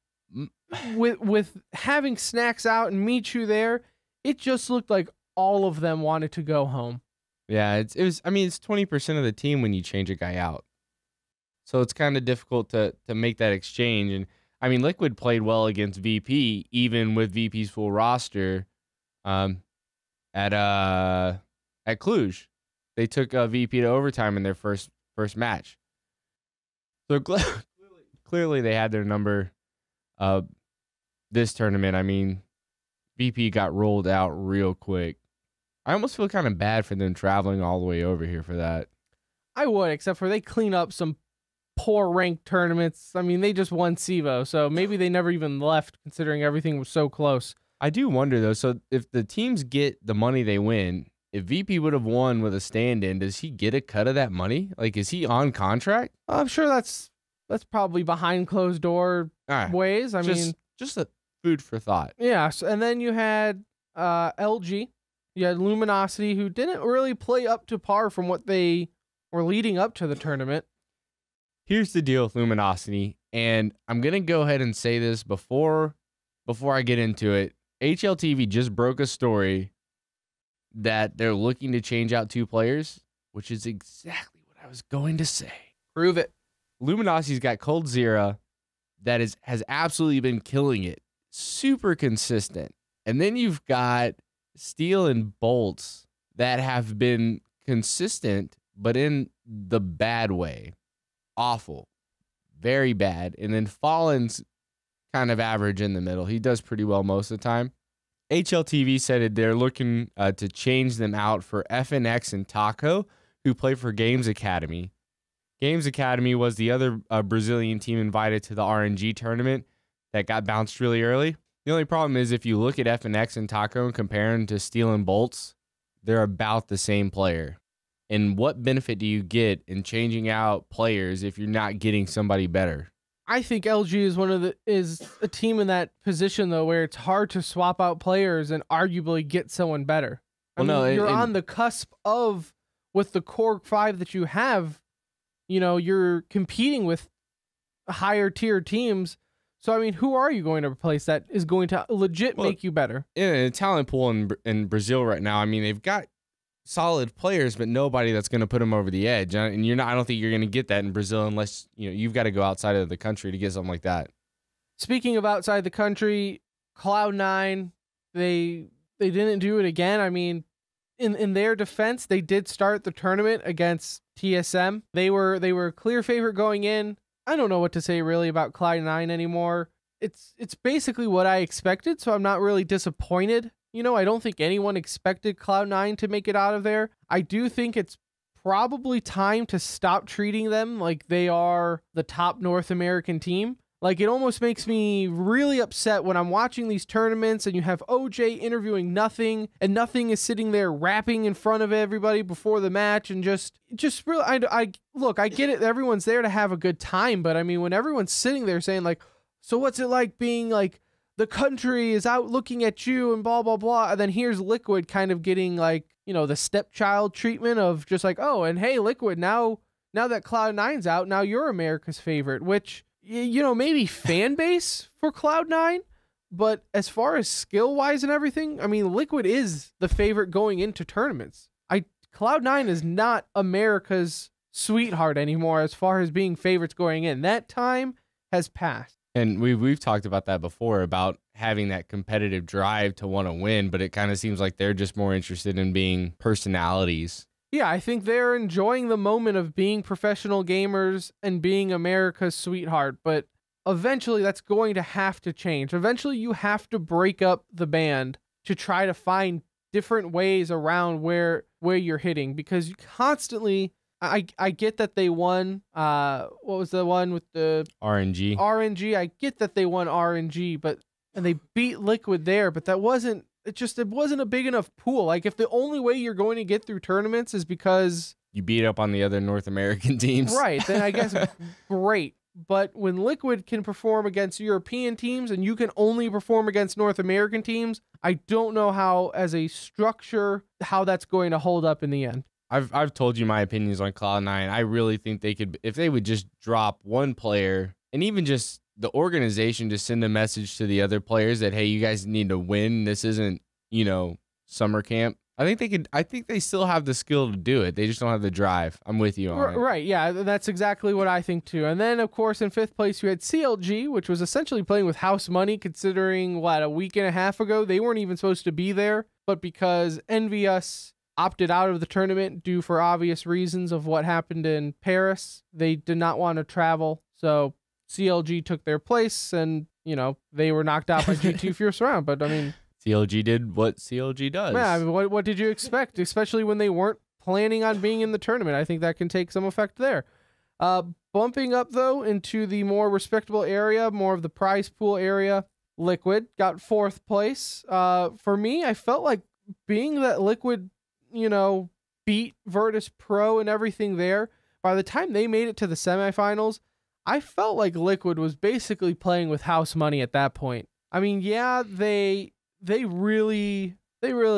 with having Snacks out and Michu there, it just looked like all of them wanted to go home. Yeah, it's 20% of the team when you change a guy out. So it's kind of difficult to make that exchange. And I mean, Liquid played well against VP, even with VP's full roster. At Cluj, they took VP to overtime in their first match. So clearly they had their number. This tournament, I mean, VP got rolled out real quick. I almost feel kind of bad for them traveling all the way over here for that. I would, except for they clean up some poor ranked tournaments. I mean, they just won SIVO, so maybe they never even left considering everything was so close. I do wonder, though, so if the teams get the money they win, if VP would have won with a stand-in, does he get a cut of that money? Like, is he on contract? I'm sure that's probably behind closed door ways. I mean, just a food for thought. Yeah, and then you had LG. You had Luminosity, who didn't really play up to par from what they were leading up to the tournament. Here's the deal with Luminosity, and I'm going to go ahead and say this before I get into it. HLTV just broke a story that they're looking to change out 2 players, which is exactly what I was going to say. Prove it. Luminosity's got Coldzera that has absolutely been killing it. Super consistent. And then you've got Steel and Bolts that have been consistent, but in the bad way. Awful. Very bad. And then Fallen's kind of average in the middle. He does pretty well most of the time. HLTV said they're looking to change them out for FNX and Taco, who play for Games Academy. Games Academy was the other Brazilian team invited to the RNG tournament that got bounced really early. The only problem is if you look at FNX and Taco and compare them to Steel and Bolts, they're about the same player. And what benefit do you get in changing out players if you're not getting somebody better? I think LG is a team in that position though, where it's hard to swap out players and arguably get someone better. You're on the cusp of, with the core 5 that you have, you're competing with higher tier teams. So, I mean, who are you going to replace that is going to legit make you better? In a talent pool in Brazil right now, I mean, they've got solid players, but nobody that's going to put them over the edge. And I don't think you're going to get that in Brazil unless, you've got to go outside of the country to get something like that. Speaking of outside the country, Cloud9, they didn't do it again. I mean, in their defense, they did start the tournament against TSM. They were a clear favorite going in. I don't know what to say really about Cloud9 anymore. It's basically what I expected, so I'm not really disappointed. I don't think anyone expected Cloud9 to make it out of there. I do think it's probably time to stop treating them like they are the top North American team. Like, it almost makes me really upset when I'm watching these tournaments and you have OJ interviewing Nothing, and Nothing is sitting there rapping in front of everybody before the match, and just really, I get it. Everyone's there to have a good time, but I mean, when everyone's sitting there saying like, so what's it like being like, the country is out looking at you and blah, blah, blah. And then here's Liquid kind of getting like, the stepchild treatment of just like, oh, and hey, Liquid, now that Cloud9's out, now you're America's favorite, which, maybe fan base for Cloud9. But as far as skill wise and everything, I mean, Liquid is the favorite going into tournaments. Cloud9 is not America's sweetheart anymore as far as being favorites going in. That time has passed. And we've talked about that before, about having that competitive drive to want to win, but it kind of seems like they're just more interested in being personalities. Yeah, I think they're enjoying the moment of being professional gamers and being America's sweetheart, but eventually that's going to have to change. Eventually you have to break up the band to try to find different ways around where you're hitting, because you constantly... I get that they won, what was the one with the... RNG. I get that they won RNG, and they beat Liquid there, but it wasn't a big enough pool. Like, if the only way you're going to get through tournaments is because... you beat up on the other North American teams. Right, then I guess great. But when Liquid can perform against European teams and you can only perform against North American teams, I don't know how, as a structure, how that's going to hold up in the end. I've told you my opinions on Cloud9. I really think they could, if they would just drop one player, and even just the organization just send a message to the other players that, hey, you guys need to win. This isn't, summer camp. I think they still have the skill to do it. They just don't have the drive. I'm with you on it. Right, yeah, that's exactly what I think too. And then, of course, in 5th place, you had CLG, which was essentially playing with house money, considering, a week and a half ago, they weren't even supposed to be there. But because Envious opted out of the tournament due for obvious reasons of what happened in Paris, they did not want to travel. So CLG took their place, and, they were knocked out by G2 first round. But, I mean... CLG did what CLG does. Yeah, I mean, what did you expect? Especially when they weren't planning on being in the tournament. I think that can take some effect there. Bumping up, though, into the more respectable area, more of the prize pool area, Liquid got 4th place. For me, I felt like being that Liquid, beat Virtus Pro and everything there, by the time they made it to the semifinals, I felt like Liquid was basically playing with house money at that point. I mean, yeah, they really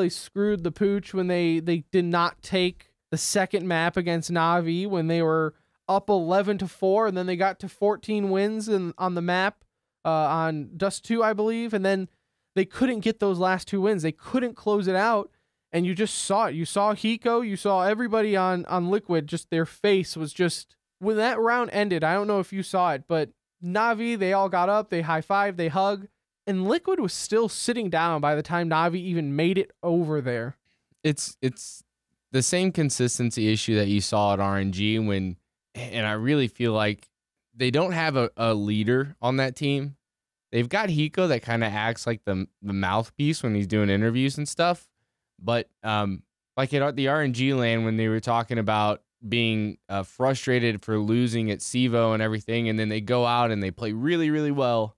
screwed the pooch when they did not take the second map against Na'Vi when they were up 11-4, and then they got to 14 wins on the map on Dust 2, I believe, and then they couldn't get those last 2 wins. They couldn't close it out, and you just saw it. You saw Hiko, you saw everybody on Liquid, just their face was just, when that round ended, I don't know if you saw it, but Na'Vi, they all got up, they high-fived, they hugged, and Liquid was still sitting down by the time Na'Vi even made it over there. It's the same consistency issue that you saw at RNG when, and I really feel like they don't have a leader on that team. They've got Hiko that kind of acts like the mouthpiece when he's doing interviews and stuff. But like at the RNG land when they were talking about being frustrated for losing at SIVO and everything, and then they go out and they play really, really well,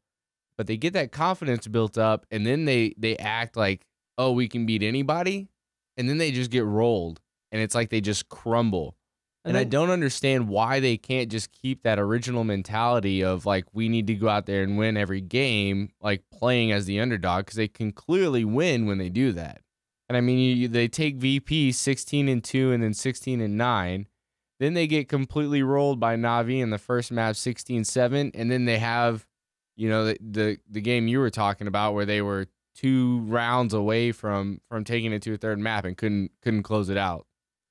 but they get that confidence built up, and then they act like, oh, we can beat anybody, and then they just get rolled, and it's like they just crumble. And I don't understand why they can't just keep that original mentality of like, we need to go out there and win every game, like playing as the underdog, because they can clearly win when they do that. And I mean, they take VP 16-2 and then 16-9. Then they get completely rolled by Na'Vi in the first map 16-7. And then they have, the game you were talking about where they were 2 rounds away from taking it to a third map and couldn't close it out.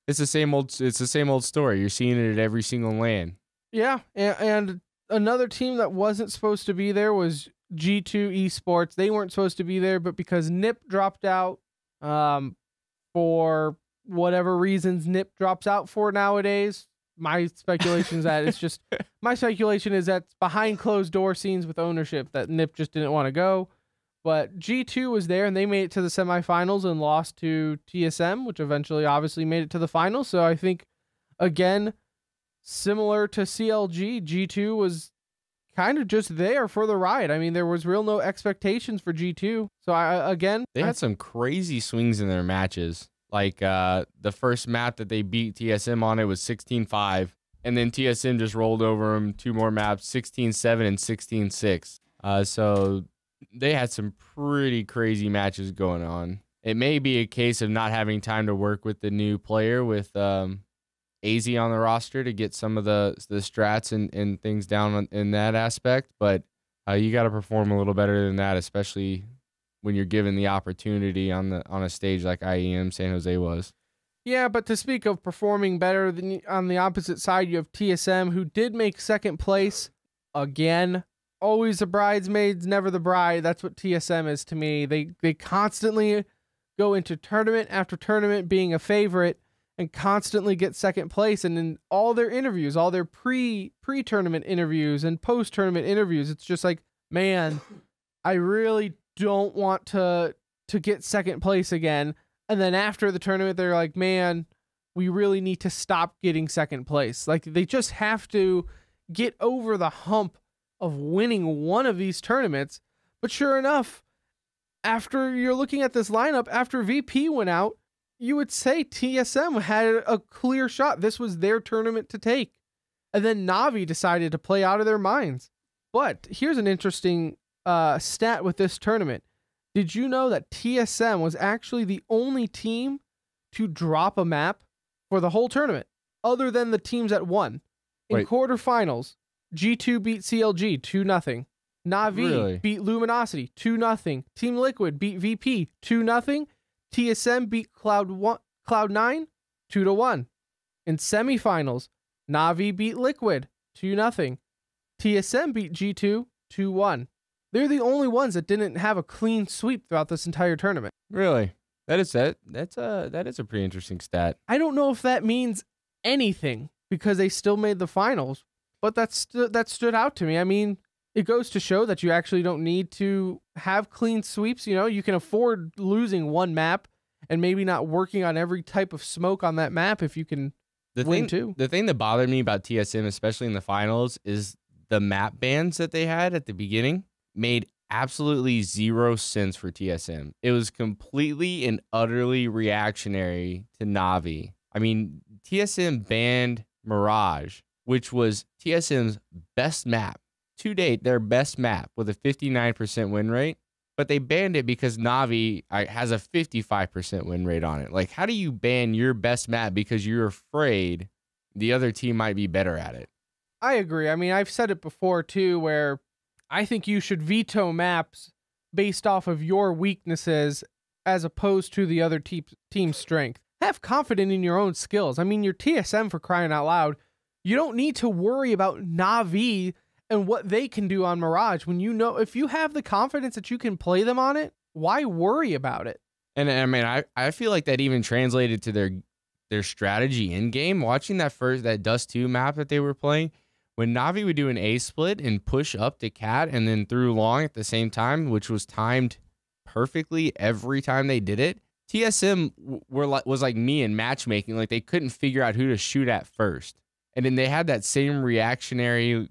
It's the same old story. You're seeing it at every single LAN. Yeah, and another team that wasn't supposed to be there was G2 Esports. They weren't supposed to be there, but because NIP dropped out, for whatever reasons NIP drops out for nowadays, my speculation is that it's behind closed door scenes with ownership that NIP just didn't want to go. But G2 was there, and they made it to the semifinals and lost to TSM, which eventually obviously made it to the finals. So I think, again, similar to CLG, G2 was kind of just there for the ride. I mean, there was no expectations for G2. So they had some crazy swings in their matches. Like the first map that they beat TSM on, it was 16-5, and then TSM just rolled over them 2 more maps, 16-7 and 16-6. So they had some pretty crazy matches going on. It may be a case of not having time to work with the new player with AZ on the roster to get some of the strats and things down in that aspect, but you got to perform a little better than that, especially when you're given the opportunity on a stage like IEM San Jose was. Yeah, but to speak of performing better, on the opposite side, you have TSM, who did make 2nd place again. Always the bridesmaids, never the bride. That's what TSM is to me. They constantly go into tournament after tournament being a favorite and constantly get 2nd place. And in all their interviews, all their pre-tournament interviews and post-tournament interviews, it's just like, man, I really don't want to get 2nd place again. And then after the tournament, they're like, man, we really need to stop getting 2nd place. Like, they just have to get over the hump of winning one of these tournaments. But sure enough, after you're looking at this lineup, after VP went out, you would say TSM had a clear shot. This was their tournament to take. And then Na'Vi decided to play out of their minds. But here's an interesting stat with this tournament. Did you know that TSM was actually the only team to drop a map for the whole tournament, other than the teams that won? In quarterfinals, G2 beat CLG 2-0. Na'Vi beat Luminosity 2-0. Team Liquid beat VP 2-0. TSM beat Cloud9 2-1. In semifinals, Na'Vi beat Liquid 2-0. TSM beat G2 2-1. They're the only ones that didn't have a clean sweep throughout this entire tournament. Really? That's a pretty interesting stat. I don't know if that means anything because they still made the finals, but that stood out to me. I mean, it goes to show that you actually don't need to have clean sweeps. You know, you can afford losing one map and maybe not working on every type of smoke on that map if you can win too. The thing that bothered me about TSM, especially in the finals, is the map bans that they had at the beginning made absolutely zero sense for TSM. It was completely and utterly reactionary to Na'Vi. I mean, TSM banned Mirage, which was TSM's best map. To date, their best map with a 59% win rate. But they banned it because Na'Vi has a 55% win rate on it. Like, how do you ban your best map because you're afraid the other team might be better at it? I agree. I mean, I've said it before too, where I think you should veto maps based off of your weaknesses as opposed to the other team's strength. Have confidence in your own skills. I mean, you're TSM, for crying out loud. You don't need to worry about Na'Vi and what they can do on Mirage. When you know, if you have the confidence that you can play them on it, why worry about it? And I mean, I feel like that even translated to their strategy in game. Watching that Dust 2 map that they were playing, when Na'Vi would do an A split and push up to Cat and then through long at the same time, which was timed perfectly every time they did it, TSM was like me in matchmaking. Like, they couldn't figure out who to shoot at first. And then they had that same reactionary,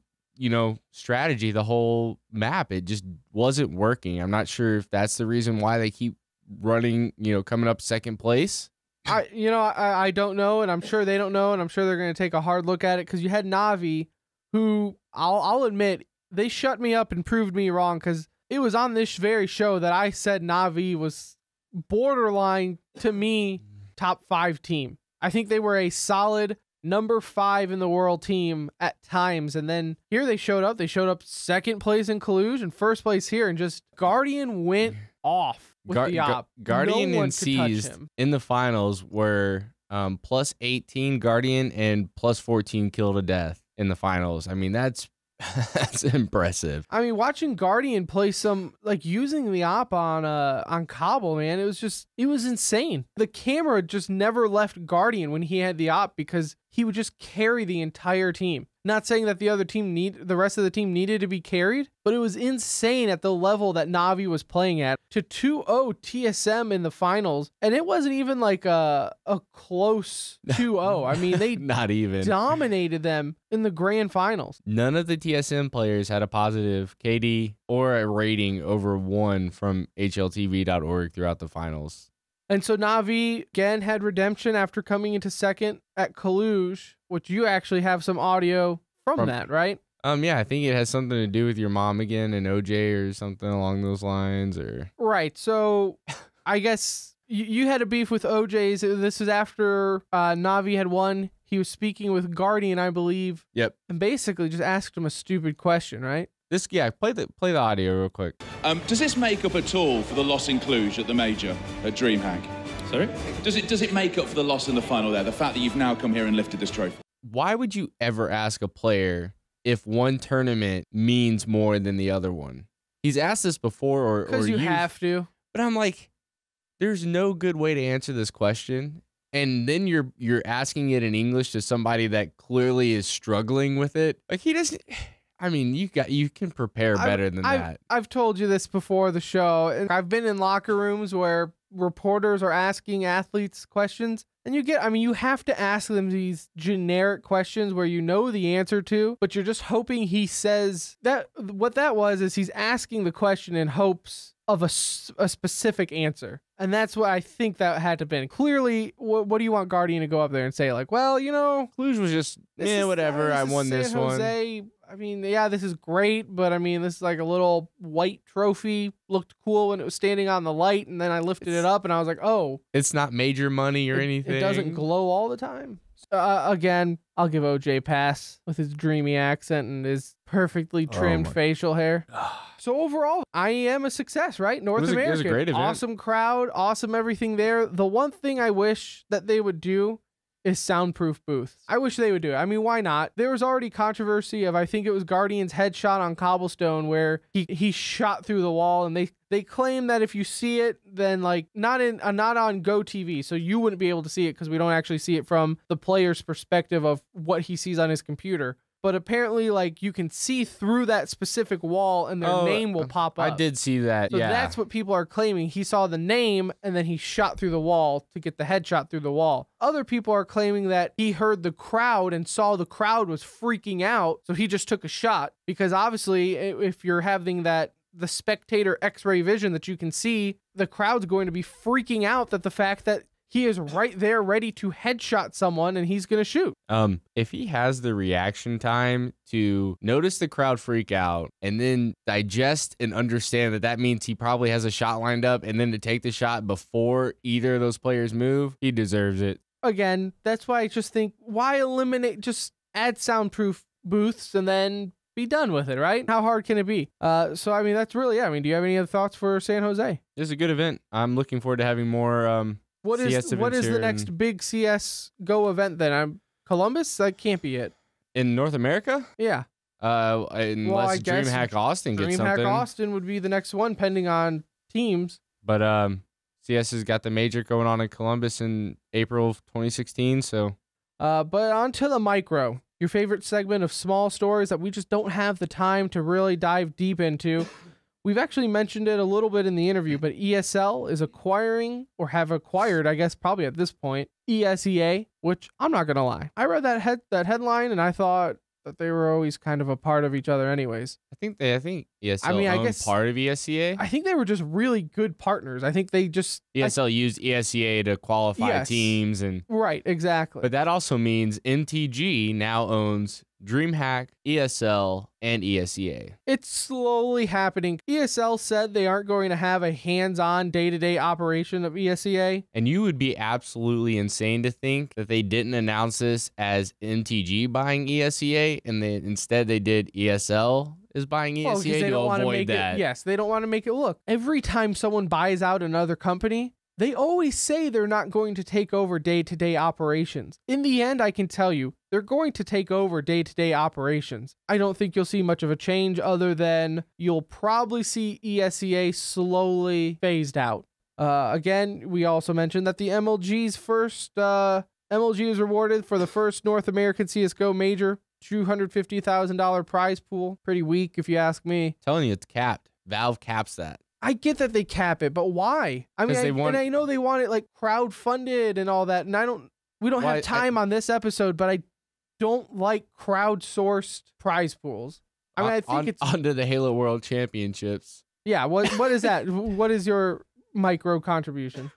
strategy the whole map. It just wasn't working. I'm not sure if that's the reason why they keep running, coming up second place. I don't know, and I'm sure they don't know, and I'm sure they're going to take a hard look at it, because you had Na'Vi, who I'll admit, they shut me up and proved me wrong, because it was on this very show that I said Na'Vi was borderline, to me, top 5 team. I think they were a solid number 5 in the world team at times, and then here they showed up second place in Cluj and first place here, and just Guardian went off with the op. Guardian and Seized in the finals were plus 18 Guardian and plus 14 kill to death in the finals. I mean, that's impressive. I mean, watching Guardian play some, like, using the op on Cobble, man, it was insane. The camera just never left Guardian when he had the op, because he would just carry the entire team. Not saying that the rest of the team needed to be carried, but it was insane at the level that Na'Vi was playing at, to 2-0 TSM in the finals. And it wasn't even like a close 2-0. I mean, they not even dominated them in the grand finals. None of the TSM players had a positive KD or a rating over 1 from HLTV.org throughout the finals. And so Na'Vi, again, had redemption after coming into second at Cluj, which you actually have some audio from that, right? Yeah, I think it has something to do with your mom again and OJ or something along those lines. Right, so I guess you had a beef with OJ's. This is after Na'Vi had won. He was speaking with Guardian, I believe. Yep. And basically just asked him a stupid question, right? Play the audio real quick. Does this make up at all for the loss in Cluj at the major at DreamHack? Sorry? Does it make up for the loss in the final there? The fact that you've now come here and lifted this trophy? Why would you ever ask a player if one tournament means more than the other one? He's asked this before, because you have to. But I'm like, there's no good way to answer this question. And then you're asking it in English to somebody that clearly is struggling with it. Like, he doesn't. I mean, you can prepare better than that. I've told you this before the show, and I've been in locker rooms where reporters are asking athletes questions, and you have to ask them these generic questions where you know the answer to, but you're just hoping he says that. What that was is he's asking the question in hopes of a specific answer. And that's what I think that had to been. Clearly, what do you want Guardian to go up there and say? Like, well, Cluj was just, whatever, I won this one. I mean, yeah, this is great, but I mean, this is like a little white trophy. Looked cool when it was standing on the light, and then I lifted it up, and I was like, oh. It's not major money or anything. It doesn't glow all the time. Again, I'll give OJ pass with his dreamy accent and his perfectly trimmed facial hair. So overall, IEM a success, right? North American. It was a great event. Awesome crowd, awesome everything there. The one thing I wish that they would do is soundproof booths. I wish they would do it. I mean, why not? There was already controversy of, I think it was Guardian's headshot on Cobblestone, where he shot through the wall, and they claim that if you see it, then like not on Go TV, so you wouldn't be able to see it because we don't actually see it from the player's perspective of what he sees on his computer. but apparently like you can see through that specific wall and their name will pop up. I did see that. So yeah, that's what people are claiming. He saw the name and then he shot through the wall to get the headshot through the wall. Other people are claiming that he heard the crowd and saw the crowd was freaking out, so he just took a shot, because obviously if you're having the spectator x-ray vision that you can see, the crowd's going to be freaking out that the fact that he is right there ready to headshot someone and he's going to shoot. If he has the reaction time to notice the crowd freak out and then digest and understand that means he probably has a shot lined up, and then to take the shot before either of those players move, he deserves it. Again, that's why I just think, why eliminate, just add soundproof booths and then be done with it, right? How hard can it be? So, I mean, that's really it. I mean, do you have any other thoughts for San Jose? It's a good event. I'm looking forward to having more What is the next big CS Go event then? Columbus? That can't be it. In North America? Yeah. Unless DreamHack Austin gets something. DreamHack Austin would be the next one, pending on teams. But CS has got the major going on in Columbus in April of 2016. So, but on to the micro. Your favorite segment of small stories that we just don't have the time to really dive deep into. We've actually mentioned it a little bit in the interview, but ESL is acquiring, or have acquired, I guess probably at this point, ESEA, which I'm not going to lie. I read that headline and I thought that they were always kind of a part of each other anyways. I think ESL I guess part of ESEA. I think they were just really good partners. I think they just... ESL used ESEA to qualify teams. Right, exactly. But that also means MTG now owns DreamHack, ESL, and ESEA. It's slowly happening. ESL said they aren't going to have a hands-on day-to-day operation of ESEA. And you would be absolutely insane to think that they didn't announce this as MTG buying ESEA, and instead they did ESL is buying ESEA to avoid that. Yes, they don't want to make it look. Every time someone buys out another company, they always say they're not going to take over day-to-day operations. In the end, I can tell you, they're going to take over day-to-day operations. I don't think you'll see much of a change other than you'll probably see ESEA slowly phased out. Again, we also mentioned that the MLG is rewarded for the first North American CSGO major, $250,000 prize pool. Pretty weak if you ask me. I'm telling you, it's capped. Valve caps that. I get that they cap it, but why? I mean, I know they want it like crowd-funded and all that, and we don't have time on this episode, but I don't like crowd-sourced prize pools. I mean, I think it's onto the Halo World Championships. Yeah, what is that? What is your micro contribution?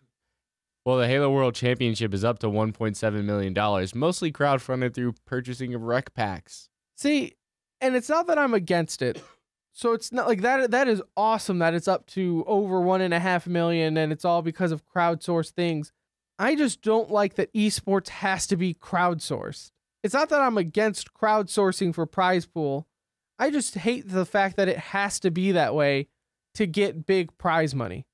Well, the Halo World Championship is up to $1.7 million, mostly crowd-funded through purchasing of rec packs. See, and it's not that I'm against it. So it's not like that. That is awesome that it's up to over 1.5 million and it's all because of crowdsourced things. I just don't like that esports has to be crowdsourced. It's not that I'm against crowdsourcing for prize pool. I just hate the fact that it has to be that way to get big prize money.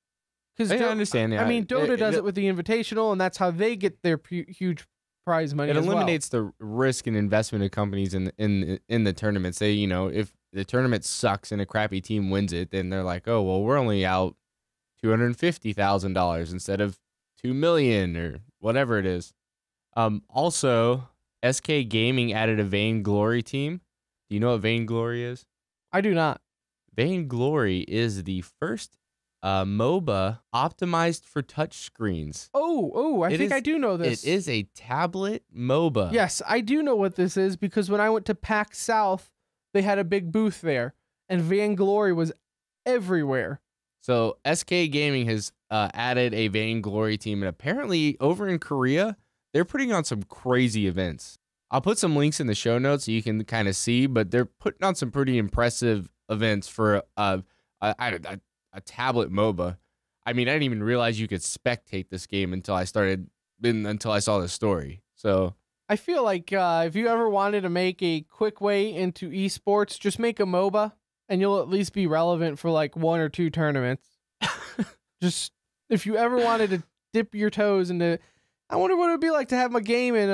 Because I understand that. I mean, Dota does it with the Invitational, and that's how they get their huge prize money. It as eliminates the risk and investment of companies in the tournaments. They, if the tournament sucks and a crappy team wins it, then they're like, oh, well, we're only out $250,000 instead of $2 million or whatever it is. Also, SK Gaming added a Vainglory team. Do you know what Vainglory is? I do not. Vainglory is the first MOBA optimized for touch screens. I think I do know this. It is a tablet MOBA. Yes, I do know what this is because when I went to PAX South, they had a big booth there, and Vainglory was everywhere. So SK Gaming has added a Vainglory team, and apparently over in Korea, they're putting on some crazy events. I'll put some links in the show notes so you can kind of see, but they're putting on some pretty impressive events for a tablet MOBA. I mean, I didn't even realize you could spectate this game until I saw the story. So I feel like if you ever wanted to make a quick way into esports, just make a MOBA and you'll at least be relevant for like 1 or 2 tournaments. Just if you ever wanted to dip your toes into, I wonder what it would be like to have a game in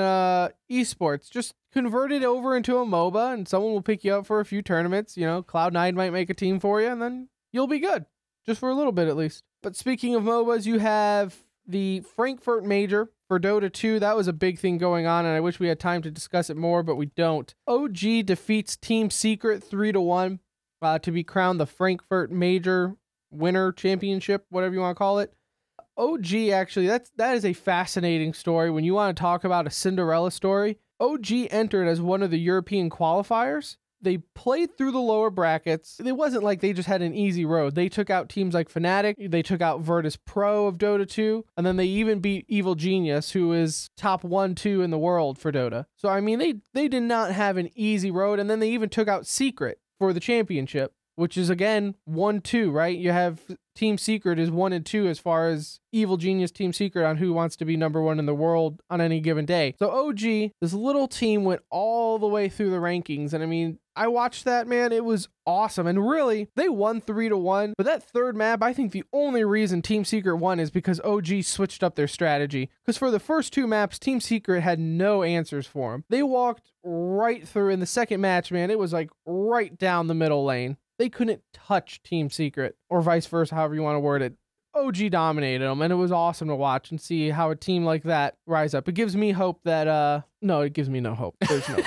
esports. Just convert it over into a MOBA and someone will pick you up for a few tournaments. Cloud9 might make a team for you and then you'll be good. Just for a little bit at least. But speaking of MOBAs, you have the Frankfurt Major For Dota 2, that was a big thing going on, and I wish we had time to discuss it more, but we don't. OG defeats Team Secret 3-1 to be crowned the Frankfurt Major Winner Championship, whatever you want to call it. OG, actually, that is a fascinating story. When you want to talk about a Cinderella story, OG entered as one of the European qualifiers. They played through the lower brackets. It wasn't like they just had an easy road. They took out teams like Fnatic. They took out Virtus Pro of Dota 2. And then they even beat Evil Genius, who is top 1-2 in the world for Dota. So, I mean, they did not have an easy road. And then they even took out Secret for the championship, which is, again, 1-2, right? You have Team Secret is 1 and 2 as far as Evil Genius Team Secret on who wants to be number 1 in the world on any given day. So OG, this little team went all the way through the rankings. And I mean, I watched that, man. It was awesome. And really, they won 3-1. But that third map, I think the only reason Team Secret won is because OG switched up their strategy. Because for the first 2 maps, Team Secret had no answers for them. They walked right through. In the second match, man, it was like right down the middle lane. They couldn't touch Team Secret, or vice versa, however you want to word it. OG dominated them, and it was awesome to watch and see how a team like that rise up. It gives me hope that, no, it gives me no hope. There's no way.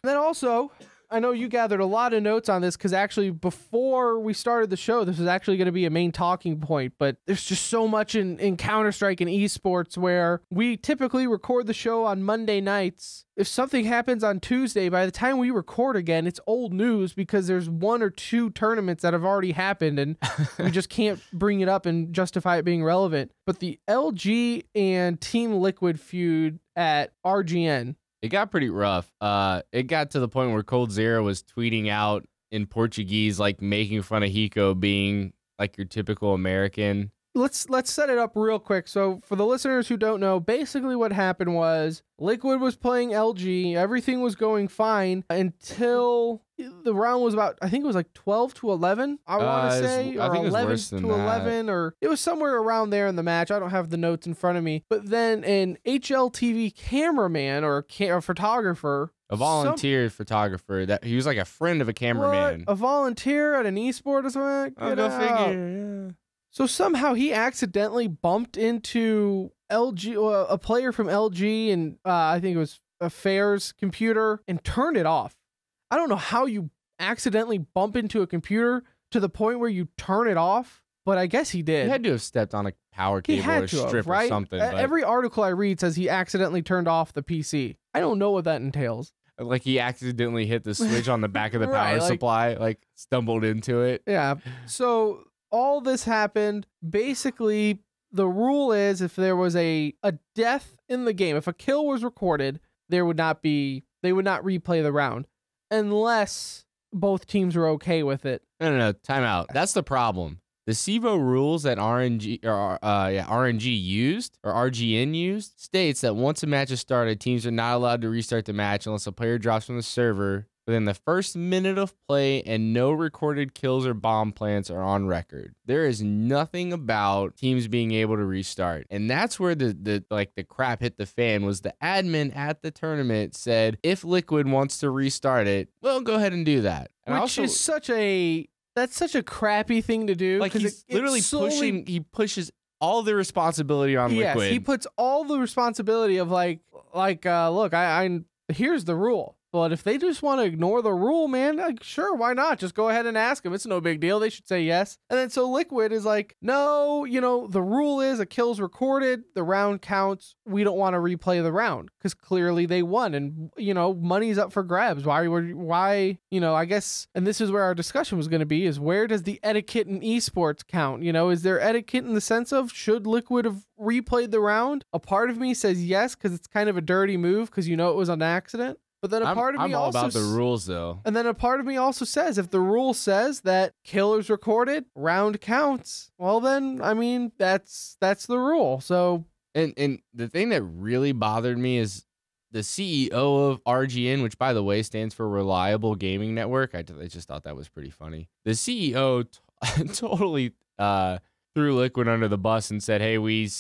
Then also, I know you gathered a lot of notes on this because actually before we started the show, this was actually going to be a main talking point, but there's just so much in Counter-Strike and esports where we typically record the show on Monday nights. If something happens on Tuesday, by the time we record again, it's old news because there's 1 or 2 tournaments that have already happened and we just can't bring it up and justify it being relevant. But the LG and Team Liquid feud at RGN, it got pretty rough. It got to the point where Cold Zero was tweeting out in Portuguese, like making fun of Hiko being like your typical American. Let's set it up real quick. So for the listeners who don't know, basically what happened was Liquid was playing LG. Everything was going fine until the round was about, I think it was like 12-11, I want to say, or 11-11, or it was somewhere around there in the match. I don't have the notes in front of me. But then an HLTV cameraman or photographer, a volunteer photographer, that he was like a friend of a cameraman. What? A volunteer at an esport or something? Oh, go figure, yeah. So somehow he accidentally bumped into LG, a player from LG, and I think it was Affairs computer, and turned it off. I don't know how you accidentally bump into a computer to the point where you turn it off, but I guess he did. He had to have stepped on a power cable or strip or something. But every article I read says he accidentally turned off the PC. I don't know what that entails. Like he accidentally hit the switch on the back of the power supply, like stumbled into it. Yeah. So all this happened. Basically, the rule is if there was a death in the game, if a kill was recorded, they would not replay the round unless both teams were okay with it. No, time out. That's the problem. The CEVO rules that RNG used, or RGN used, states that once a match is started, teams are not allowed to restart the match unless a player drops from the server within the first minute of play and no recorded kills or bomb plants are on record. There is nothing about teams being able to restart. And that's where the crap hit the fan. Was the admin at the tournament said, if Liquid wants to restart it, well, go ahead and do that. And Which is such a crappy thing to do. Like he's literally pushing, he pushes all the responsibility on Liquid. Yes, he puts all the responsibility of look, here's the rule. But if they just want to ignore the rule, man, like, sure, why not? Just go ahead and ask them. It's no big deal. They should say yes. And then so Liquid is like, no, the rule is a kill's recorded, the round counts. We don't want to replay the round because clearly they won and, money's up for grabs. Why, I guess, and this is where our discussion was going to be, is where does the etiquette in esports count? Is there etiquette in the sense of should Liquid have replayed the round? A part of me says yes because it's kind of a dirty move because it was an accident. But then a part of me all also about the rules, though. And then a part of me also says if the rule says that killers recorded, round counts, well then, I mean, that's the rule. So and the thing that really bothered me is the CEO of RGN, which by the way stands for Reliable Gaming Network. I just thought that was pretty funny. The CEO totally threw Liquid under the bus and said, "Hey, we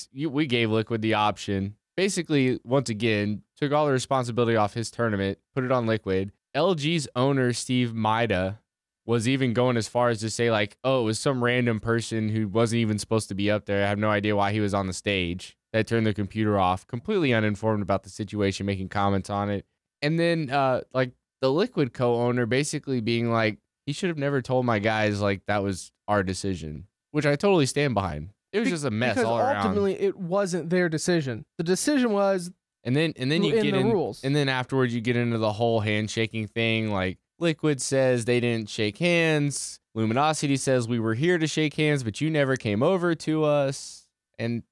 gave Liquid the option." Basically, once again, took all the responsibility off his tournament, put it on Liquid. LG's owner, Steve Maida, was even going as far as to say, like, oh, it was some random person who wasn't even supposed to be up there. I have no idea why he was on the stage. that turned the computer off, completely uninformed about the situation, making comments on it. And then like the Liquid co-owner basically being like, he should have never told my guys like that was our decision, which I totally stand behind. It was just a mess all around. Because ultimately it wasn't their decision. The decision was and then you get the rules. And then afterwards you get into the whole handshaking thing. Like Liquid says they didn't shake hands. Luminosity says we were here to shake hands, but you never came over to us. And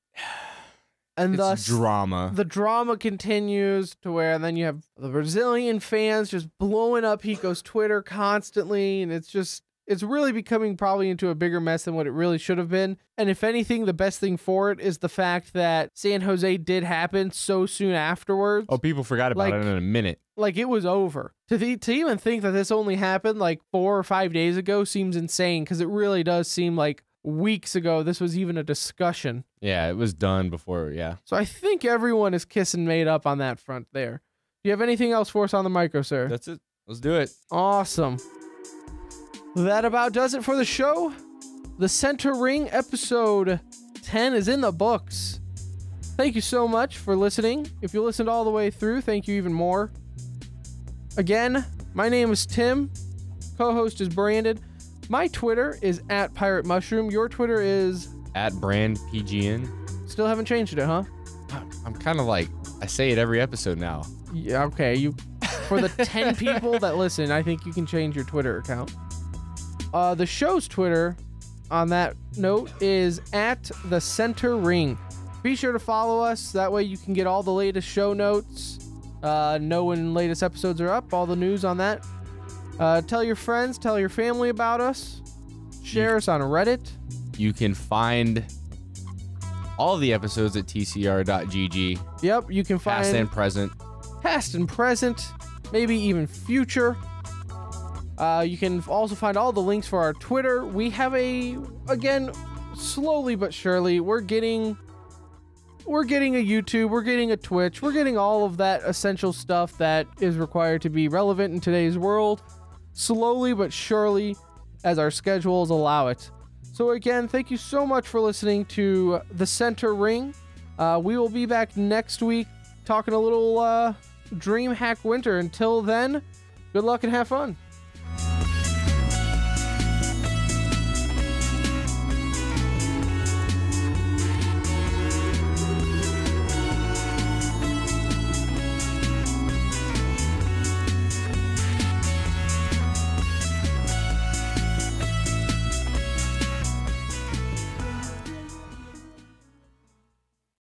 thus drama. The drama continues to where then you have the Brazilian fans just blowing up Hiko's Twitter constantly, and it's really becoming probably into a bigger mess than what it really should have been. And if anything, the best thing for it is the fact that San Jose did happen so soon afterwards. Oh, people forgot about it in a minute. Like it was over. To even think that this only happened like 4 or 5 days ago seems insane, because it really does seem like weeks ago this was even a discussion. Yeah, it was done before, yeah. So I think everyone is kissing made up on that front there. Do you have anything else for us on the micro, sir? That's it. Let's do it. Awesome. That about does it for the show. The Center Ring episode 10 is in the books. Thank you so much for listening. If you listened all the way through, thank you even more. Again, my name is Tim. Co-host is Brandon. My Twitter is @PirateMushroom. Your Twitter is @BrandPGN. Still haven't changed it, huh? I'm kind of like, I say it every episode now. Yeah, okay. For the 10 people that listen, I think you can change your Twitter account. The show's Twitter, on that note, is @TheCenterRing. Be sure to follow us. That way you can get all the latest show notes, know when latest episodes are up, all the news on that. Tell your friends, tell your family about us. Share us on Reddit. You can find all the episodes at tcr.gg. Yep, you can find past and present. Past and present, maybe even future. You can also find all the links for our Twitter. We have again, slowly but surely, we're getting a YouTube, we're getting a Twitch, we're getting all of that essential stuff that is required to be relevant in today's world, slowly but surely, as our schedules allow it. So again, thank you so much for listening to The Center Ring. We will be back next week talking a little DreamHack Winter. Until then, good luck and have fun.